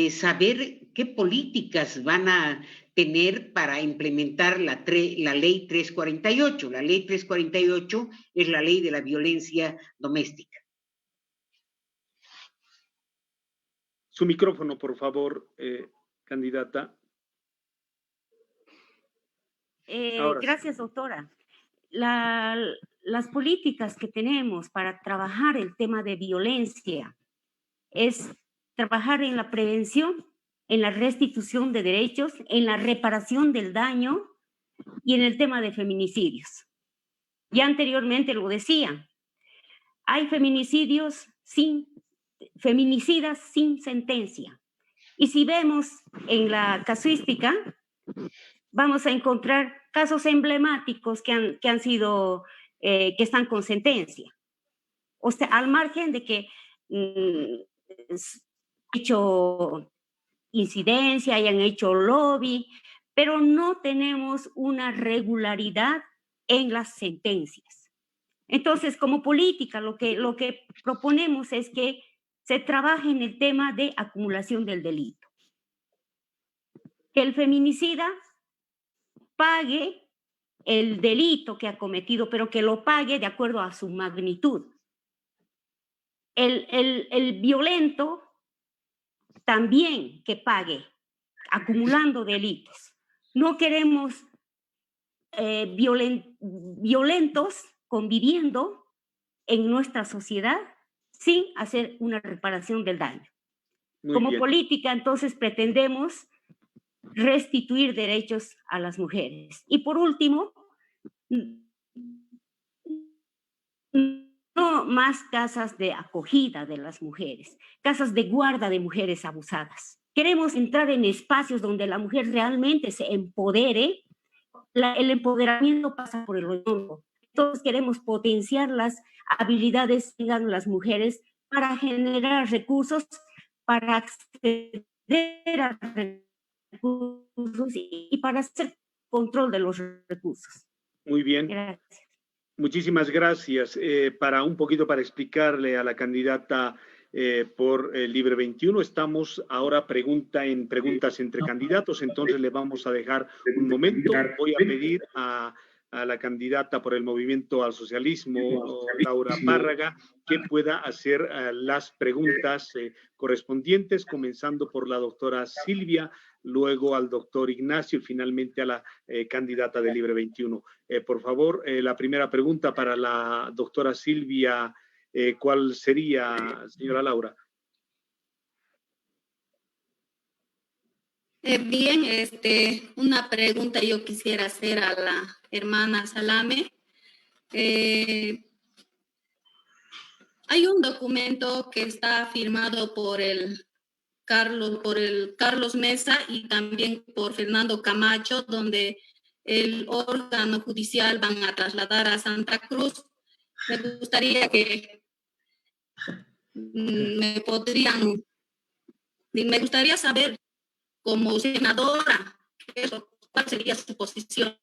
saber qué políticas van a tener para implementar la ley 348. La ley 348 es la ley de la violencia doméstica. Su micrófono, por favor, candidata. Gracias, doctora. Las políticas que tenemos para trabajar el tema de violencia es trabajar en la prevención, en la restitución de derechos, en la reparación del daño y en el tema de feminicidios. Ya anteriormente lo decía, hay feminicidas sin sentencia. Y si vemos en la casuística, vamos a encontrar casos emblemáticos que están con sentencia. O sea, al margen de que hecho incidencia, hayan hecho lobby, pero no tenemos una regularidad en las sentencias. Entonces, como política, lo que proponemos es que se trabaje en el tema de acumulación del delito. Que el feminicida pague el delito que ha cometido, pero que lo pague de acuerdo a su magnitud. El violento también que pague, acumulando delitos. No queremos violentos conviviendo en nuestra sociedad sin hacer una reparación del daño. Como política, entonces, pretendemos restituir derechos a las mujeres. Y por último, no más casas de acogida de las mujeres, casas de guarda de mujeres abusadas. Queremos entrar en espacios donde la mujer realmente se empodere. El empoderamiento pasa por el económico. Entonces queremos potenciar las habilidades que tengan las mujeres para generar recursos, para acceder a recursos y para hacer control de los recursos. Muy bien. Gracias. Muchísimas gracias. Para un poquito para explicarle a la candidata por Libre 21, estamos ahora preguntas entre candidatos, entonces le vamos a dejar un momento. Voy a pedir a la candidata por el Movimiento al Socialismo, Laura Párraga, que pueda hacer las preguntas correspondientes, comenzando por la doctora Silvia, luego al doctor Ignacio y finalmente a la candidata de Libre 21. Por favor, la primera pregunta para la doctora Silvia, ¿cuál sería, señora Laura? Bien, una pregunta yo quisiera hacer a la hermana Salame. Hay un documento que está firmado por el Carlos Mesa y también por Fernando Camacho, donde el órgano judicial van a trasladar a Santa Cruz. Me gustaría que me gustaría saber, como senadora, ¿cuál sería su posición?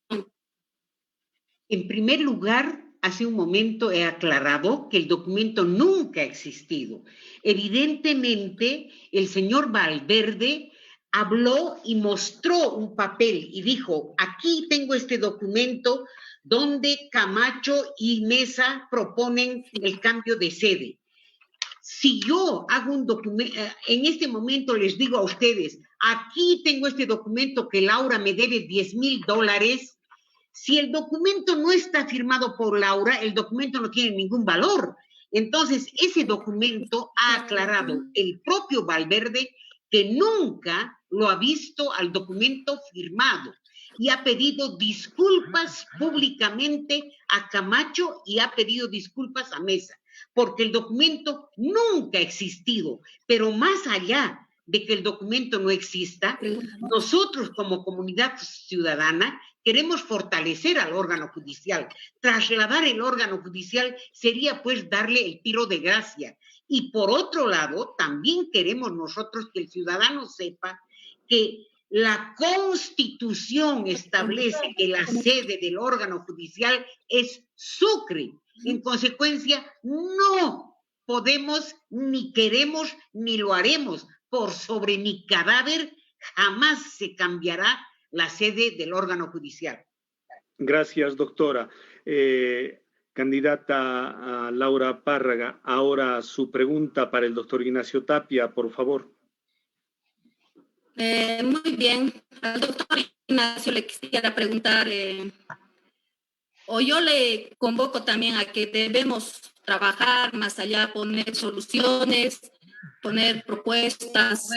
En primer lugar, hace un momento he aclarado que el documento nunca ha existido. Evidentemente, el señor Valverde habló y mostró un papel y dijo, aquí tengo este documento donde Camacho y Mesa proponen el cambio de sede. Si yo hago un documento, en este momento les digo a ustedes, aquí tengo este documento que Laura me debe $10,000, si el documento no está firmado por Laura, el documento no tiene ningún valor. Entonces, ese documento ha aclarado el propio Valverde que nunca lo ha visto al documento firmado y ha pedido disculpas públicamente a Camacho y ha pedido disculpas a Mesa, porque el documento nunca ha existido, pero más allá de que el documento no exista, nosotros como comunidad ciudadana queremos fortalecer al órgano judicial. Trasladar el órgano judicial sería pues darle el tiro de gracia. Y por otro lado, también queremos nosotros que el ciudadano sepa que la Constitución establece que la sede del órgano judicial es Sucre. En consecuencia, no podemos, ni queremos, ni lo haremos. Por sobre mi cadáver jamás se cambiará la sede del órgano judicial. Gracias, doctora. Candidata Laura Párraga, ahora su pregunta para el doctor Ignacio Tapia, por favor. Muy bien. Al doctor Ignacio le quisiera preguntar, o yo le convoco también a que debemos trabajar más allá, poner soluciones, poner propuestas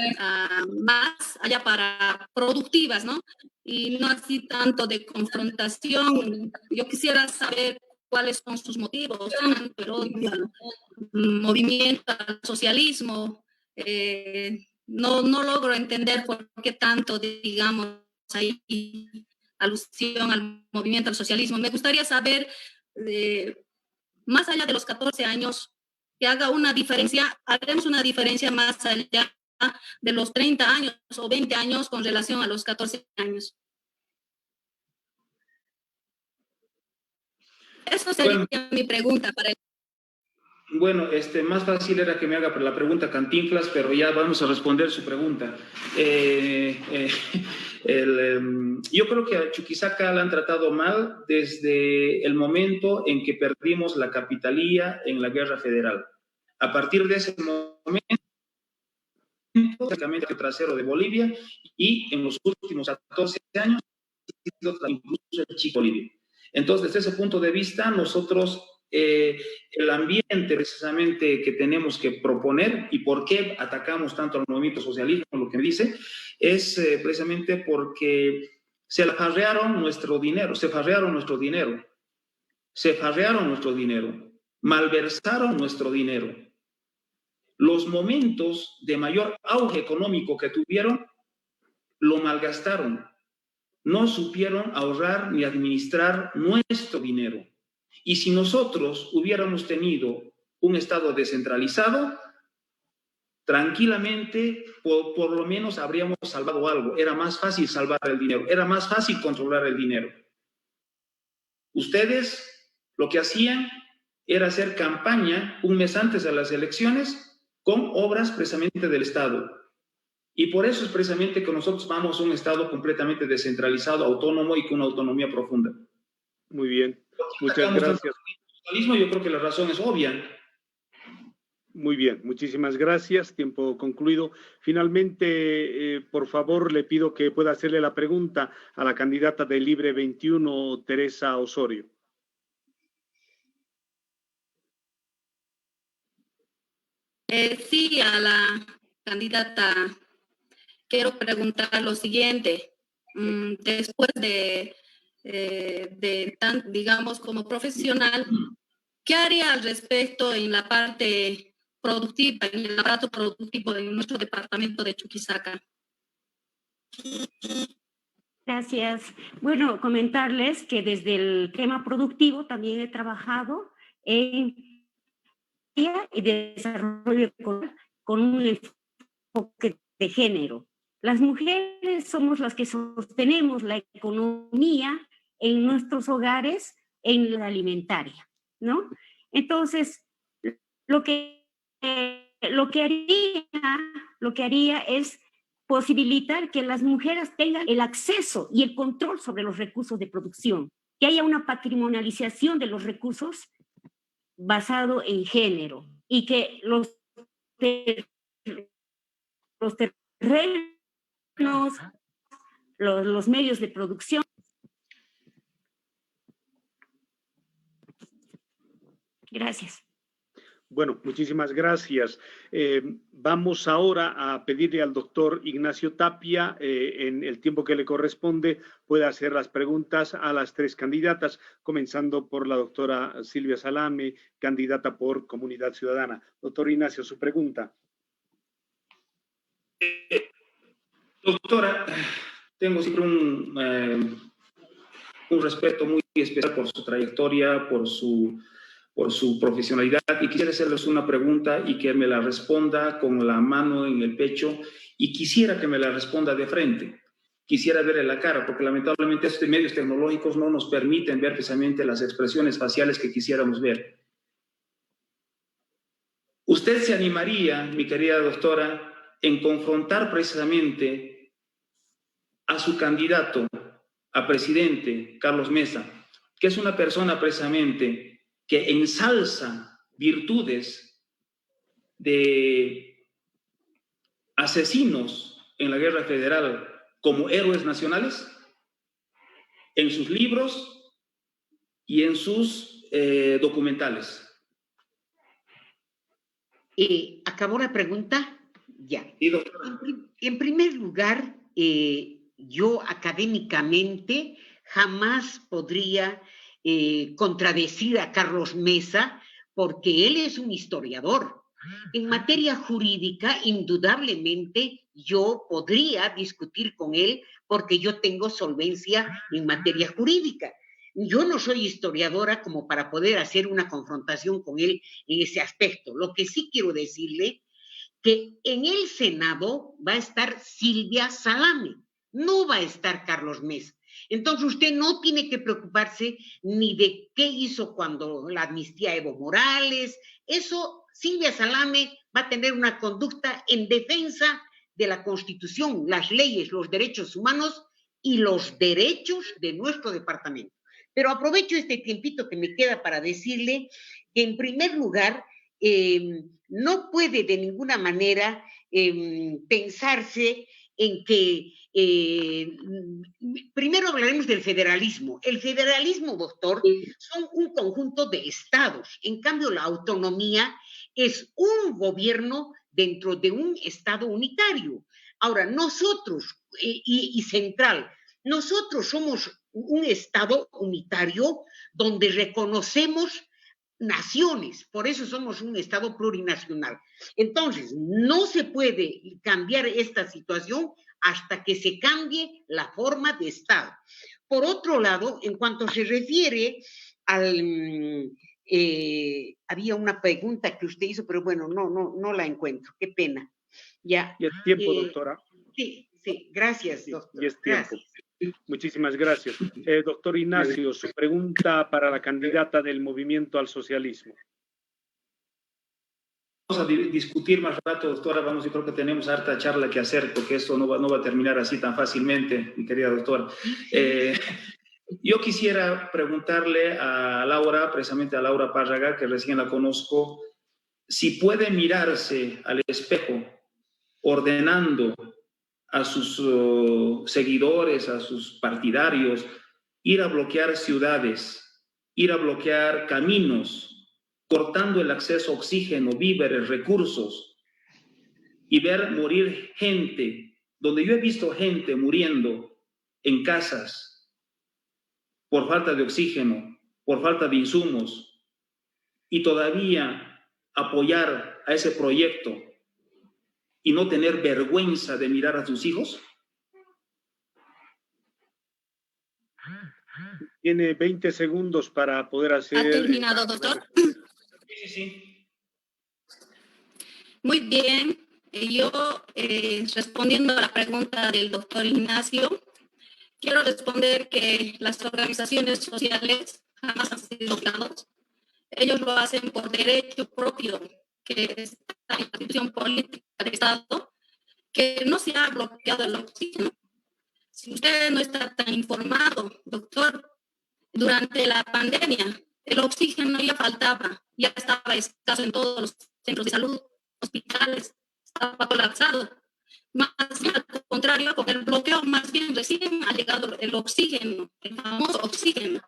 más allá para productivas, ¿no? Y no así tanto de confrontación. Yo quisiera saber cuáles son sus motivos, pero el movimiento al socialismo, no logro entender por qué tanto, digamos, ahí alusión al movimiento al socialismo. Me gustaría saber, más allá de los 14 años, que haga una diferencia, haremos una diferencia más allá de los 30 años o 20 años con relación a los 14 años. Eso sería mi pregunta para el... Bueno, más fácil era que me haga la pregunta Cantinflas, pero ya vamos a responder su pregunta. Yo creo que a Chuquisaca la han tratado mal desde el momento en que perdimos la capitalía en la Guerra Federal. A partir de ese momento, básicamente el trasero de Bolivia, y en los últimos 14 años, incluso el Chico Bolivia. Entonces, desde ese punto de vista, nosotros, el ambiente precisamente que tenemos que proponer y por qué atacamos tanto al movimiento socialista, lo que me dice, es precisamente porque se farrearon nuestro dinero. malversaron nuestro dinero. Los momentos de mayor auge económico que tuvieron, lo malgastaron. No supieron ahorrar ni administrar nuestro dinero. Y si nosotros hubiéramos tenido un Estado descentralizado, tranquilamente, por lo menos habríamos salvado algo. Era más fácil salvar el dinero, era más fácil controlar el dinero. Ustedes lo que hacían era hacer campaña un mes antes de las elecciones con obras precisamente del Estado. Y por eso es precisamente que nosotros vamos a un Estado completamente descentralizado, autónomo y con una autonomía profunda. Muy bien, muchas gracias. Yo creo que la razón es obvia. Muy bien, muchísimas gracias. Tiempo concluido. Finalmente, por favor, le pido que pueda hacerle la pregunta a la candidata de Libre 21, Teresa Osorio. Sí, a la candidata quiero preguntar lo siguiente. Después digamos, como profesional, ¿qué haría al respecto en la parte productiva, en el aparato productivo de nuestro departamento de Chuquisaca? Gracias. Bueno, comentarles que desde el tema productivo también he trabajado en y desarrollo con un enfoque de género. Las mujeres somos las que sostenemos la economía en nuestros hogares, en la alimentaria, ¿no? Entonces, lo que haría es posibilitar que las mujeres tengan el acceso y el control sobre los recursos de producción, que haya una patrimonialización de los recursos basado en género y que los terrenos, los medios de producción. Gracias. Bueno, muchísimas gracias. Vamos ahora a pedirle al doctor Ignacio Tapia, en el tiempo que le corresponde, pueda hacer las preguntas a las tres candidatas, comenzando por la doctora Silvia Salame, candidata por Comunidad Ciudadana. Doctor Ignacio, su pregunta. Doctora, tengo siempre un respeto muy especial por su trayectoria, por su profesionalidad, y quisiera hacerles una pregunta y que me la responda con la mano en el pecho, y quisiera que me la responda de frente. Quisiera verle la cara, porque lamentablemente estos medios tecnológicos no nos permiten ver precisamente las expresiones faciales que quisiéramos ver. ¿Usted se animaría, mi querida doctora, en confrontar precisamente a su candidato a presidente, Carlos Mesa, que es una persona precisamente que ensalza virtudes de asesinos en la guerra federal como héroes nacionales, en sus libros y en sus documentales? ¿Acabó la pregunta? Ya. Sí, doctora. En primer lugar, yo académicamente jamás podría contradecir a Carlos Mesa, porque él es un historiador. En materia jurídica, indudablemente, yo podría discutir con él porque yo tengo solvencia en materia jurídica. Yo no soy historiadora como para poder hacer una confrontación con él en ese aspecto. Lo que sí quiero decirle que en el Senado va a estar Silvia Salame, no va a estar Carlos Mesa. Entonces usted no tiene que preocuparse ni de qué hizo cuando la amnistía a Evo Morales. Eso, Silvia Salame va a tener una conducta en defensa de la Constitución, las leyes, los derechos humanos y los derechos de nuestro departamento. Pero aprovecho este tiempito que me queda para decirle que, en primer lugar, no puede de ninguna manera pensarse en que primero hablaremos del federalismo. El federalismo, doctor, son un conjunto de estados. En cambio, la autonomía es un gobierno dentro de un estado unitario. Ahora, nosotros, y central, nosotros somos un estado unitario donde reconocemos naciones, por eso somos un Estado plurinacional. Entonces, no se puede cambiar esta situación hasta que se cambie la forma de Estado. Por otro lado, en cuanto se refiere al... había una pregunta que usted hizo, pero bueno, no la encuentro, qué pena. Ya. Y es tiempo, doctora. Sí, gracias, doctor. Y es tiempo. Gracias. Muchísimas gracias. Doctor Ignacio, su pregunta para la candidata del Movimiento al Socialismo. Vamos a discutir más rato, doctora. Yo creo que tenemos harta charla que hacer, porque esto no va a terminar así tan fácilmente, mi querida doctora. Yo quisiera preguntarle a Laura, precisamente a Laura Párraga, que recién la conozco, si puede mirarse al espejo ordenando a sus seguidores, a sus partidarios, ir a bloquear ciudades, ir a bloquear caminos, cortando el acceso a oxígeno, víveres, recursos, y ver morir gente, donde yo he visto gente muriendo en casas por falta de oxígeno, por falta de insumos, y todavía apoyar a ese proyecto y no tener vergüenza de mirar a sus hijos? Tiene 20 segundos para poder hacer... ¿Ha terminado, doctor? Sí. Muy bien. Yo, respondiendo a la pregunta del doctor Ignacio, quiero responder que las organizaciones sociales jamás han sido bloqueados. Ellos lo hacen por derecho propio, que es la institución política del Estado, que no se ha bloqueado el oxígeno. Si usted no está tan informado, doctor, durante la pandemia, el oxígeno ya faltaba, ya estaba escaso en todos los centros de salud, hospitales, estaba colapsado. Más bien, al contrario, con el bloqueo, más bien recién ha llegado el oxígeno, el famoso oxígeno.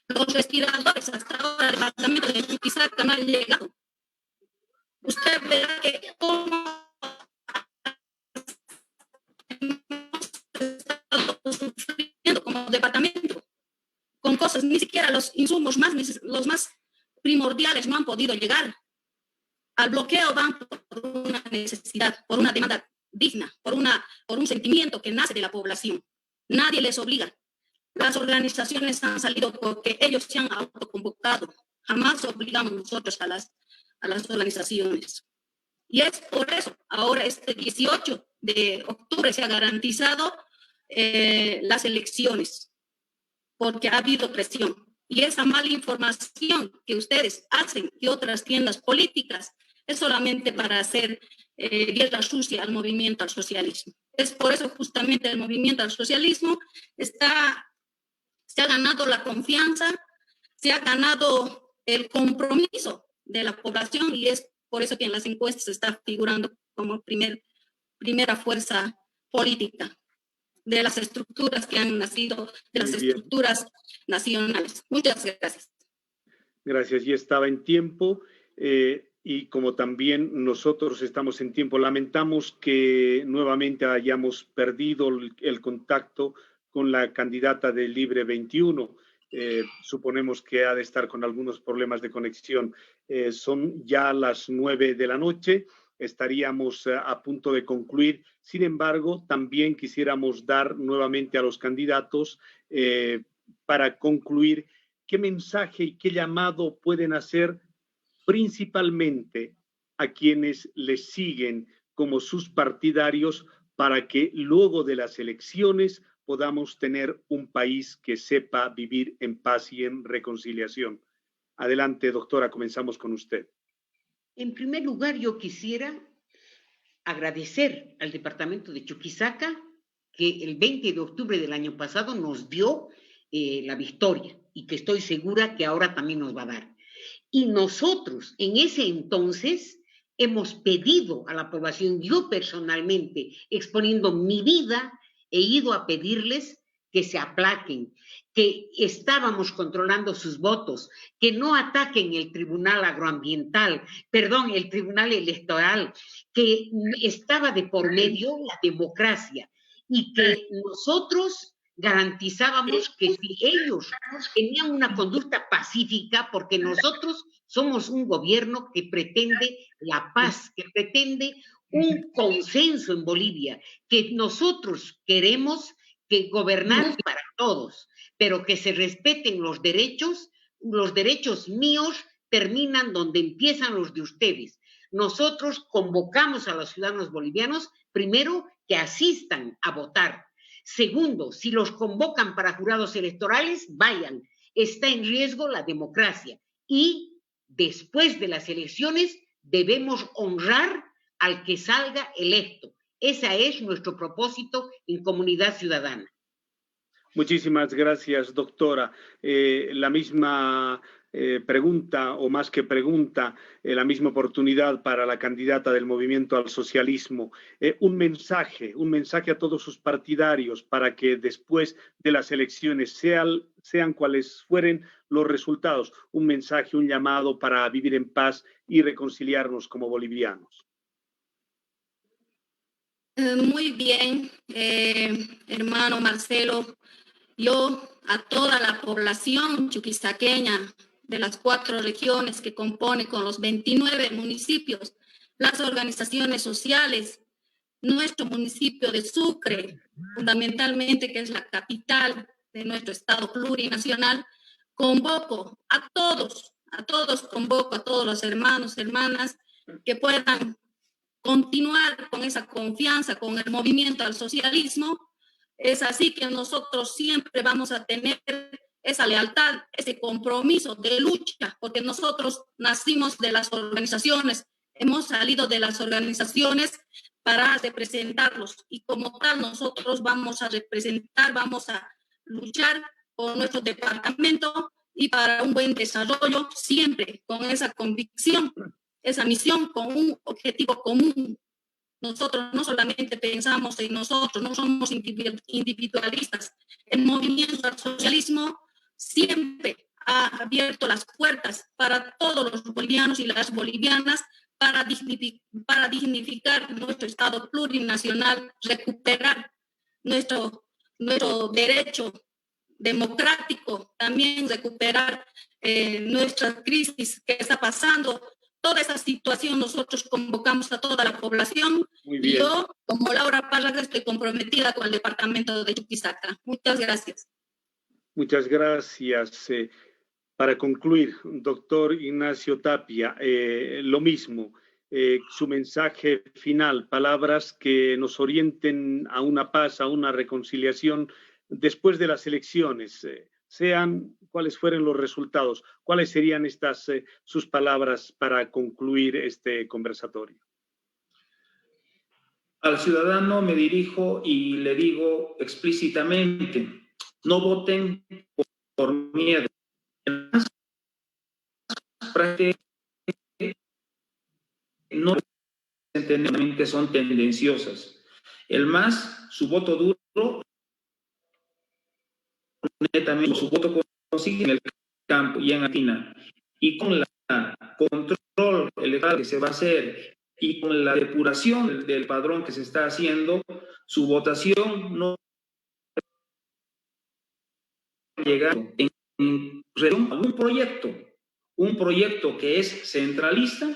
Los respiradores hasta ahora el departamento de Chuquisaca no han llegado. Usted verá que como sufriendo como departamento con cosas, ni siquiera los insumos los más primordiales no han podido llegar. Al bloqueo van por una necesidad, por una demanda digna, por un sentimiento que nace de la población. Nadie les obliga. Las organizaciones han salido porque ellos se han autoconvocado. Jamás obligamos nosotros a las organizaciones. Y es por eso, ahora este 18 de octubre se ha garantizado las elecciones, porque ha habido presión. Y esa mala información que ustedes hacen y otras tiendas políticas es solamente para hacer guerra sucia al movimiento al socialismo. Es por eso justamente el movimiento al socialismo se ha ganado la confianza, se ha ganado el compromiso de la población, y es por eso que en las encuestas está figurando como primera fuerza política de las estructuras que han nacido, de las estructuras nacionales. Muchas gracias. Gracias. Y estaba en tiempo, y como también nosotros estamos en tiempo, lamentamos que nuevamente hayamos perdido el contacto con la candidata de Libre 21. Suponemos que ha de estar con algunos problemas de conexión. Son ya las 9 de la noche, estaríamos a punto de concluir. Sin embargo, también quisiéramos dar nuevamente a los candidatos, para concluir, qué mensaje y qué llamado pueden hacer principalmente a quienes les siguen como sus partidarios, para que luego de las elecciones podamos tener un país que sepa vivir en paz y en reconciliación. Adelante, doctora, comenzamos con usted. En primer lugar, yo quisiera agradecer al departamento de Chuquisaca, que el 20 de octubre del año pasado nos dio la victoria, y que estoy segura que ahora también nos va a dar. Y nosotros, en ese entonces, hemos pedido a la población, yo personalmente, exponiendo mi vida, he ido a pedirles que se aplaquen, que estábamos controlando sus votos, que no ataquen el tribunal el tribunal electoral, que estaba de por medio la democracia, y que nosotros garantizábamos que si ellos tenían una conducta pacífica, porque nosotros Somos un gobierno que pretende la paz, que pretende un consenso en Bolivia, que nosotros queremos que gobernar para todos, pero que se respeten los derechos míos terminan donde empiezan los de ustedes. Nosotros convocamos a los ciudadanos bolivianos, primero, que asistan a votar. Segundo, si los convocan para jurados electorales, vayan. Está en riesgo la democracia. Y después de las elecciones, debemos honrar al que salga electo. Ese es nuestro propósito en Comunidad Ciudadana. Muchísimas gracias, doctora. La misma pregunta, o más que pregunta, la misma oportunidad para la candidata del Movimiento al Socialismo. Un mensaje a todos sus partidarios para que después de las elecciones, sean cuales fueren los resultados, un mensaje, un llamado para vivir en paz y reconciliarnos como bolivianos. Muy bien, hermano Marcelo. Yo a toda la población chuquisaqueña de las 4 regiones que compone con los 29 municipios, las organizaciones sociales, nuestro municipio de Sucre, fundamentalmente que es la capital de nuestro estado plurinacional, convoco a todos convoco a todos los hermanos, hermanas que puedan continuar con esa confianza, con el movimiento al socialismo. Es así que nosotros siempre vamos a tener esa lealtad, ese compromiso de lucha, porque nosotros nacimos de las organizaciones, hemos salido de las organizaciones para representarlos y como tal nosotros vamos a representar, vamos a luchar por nuestro departamento y para un buen desarrollo, siempre con esa convicción, esa misión, con un objetivo común. Nosotros no solamente pensamos en nosotros, no somos individualistas. El movimiento al socialismo siempre ha abierto las puertas para todos los bolivianos y las bolivianas para dignificar nuestro Estado plurinacional, recuperar nuestro derecho democrático, también recuperar nuestra crisis que está pasando. Toda esa situación nosotros convocamos a toda la población. Y yo, como Laura Párraga, estoy comprometida con el departamento de Chuquisaca. Muchas gracias. Muchas gracias. Para concluir, doctor Ignacio Tapia, lo mismo, su mensaje final, palabras que nos orienten a una paz, a una reconciliación después de las elecciones, sean cuáles fueren los resultados. ¿Cuáles serían sus palabras para concluir este conversatorio? Al ciudadano me dirijo y le digo explícitamente, no voten por miedo. No que son tendenciosas. El MAS, su voto duro, netamente su voto consigue en el campo y en Argentina. Y con la control electoral que se va a hacer y con la depuración del padrón que se está haciendo, su votación no llega en relación a un proyecto que es centralista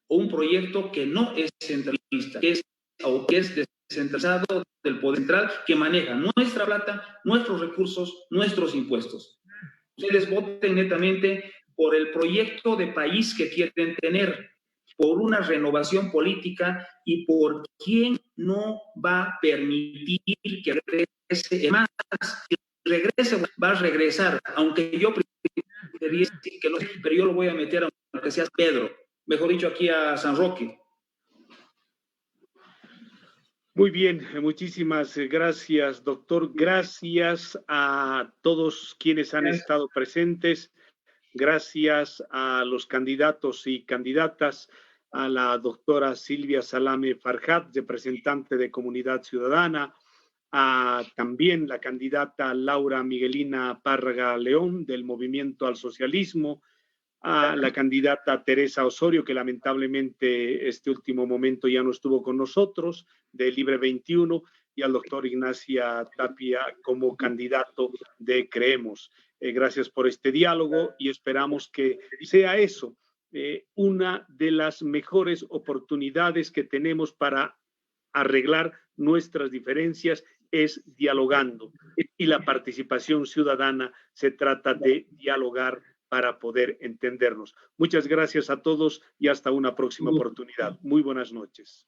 o un proyecto que no es centralista, que es descentralizado del poder central, que maneja nuestra plata, nuestros recursos, nuestros impuestos. Ustedes voten netamente por el proyecto de país que quieren tener, por una renovación política y por quien no va a permitir que regrese más. Va a regresar, aunque yo prefería decir que no, pero yo lo voy a meter aunque sea Pedro, mejor dicho aquí a San Roque. Muy bien, muchísimas gracias, doctor. Gracias a todos quienes han estado presentes. Gracias a los candidatos y candidatas, a la doctora Silvia Salame Farhat, representante de Comunidad Ciudadana, a también la candidata Laura Miguelina Párraga León del Movimiento al Socialismo, a la candidata Teresa Osorio, que lamentablemente este último momento ya no estuvo con nosotros, de Libre 21, y al doctor Ignacio Tapia como candidato de Creemos. Gracias por este diálogo y esperamos que sea eso, una de las mejores oportunidades que tenemos para arreglar nuestras diferencias es dialogando. Y la participación ciudadana se trata de dialogar para poder entendernos. Muchas gracias a todos y hasta una próxima oportunidad. Muy buenas noches.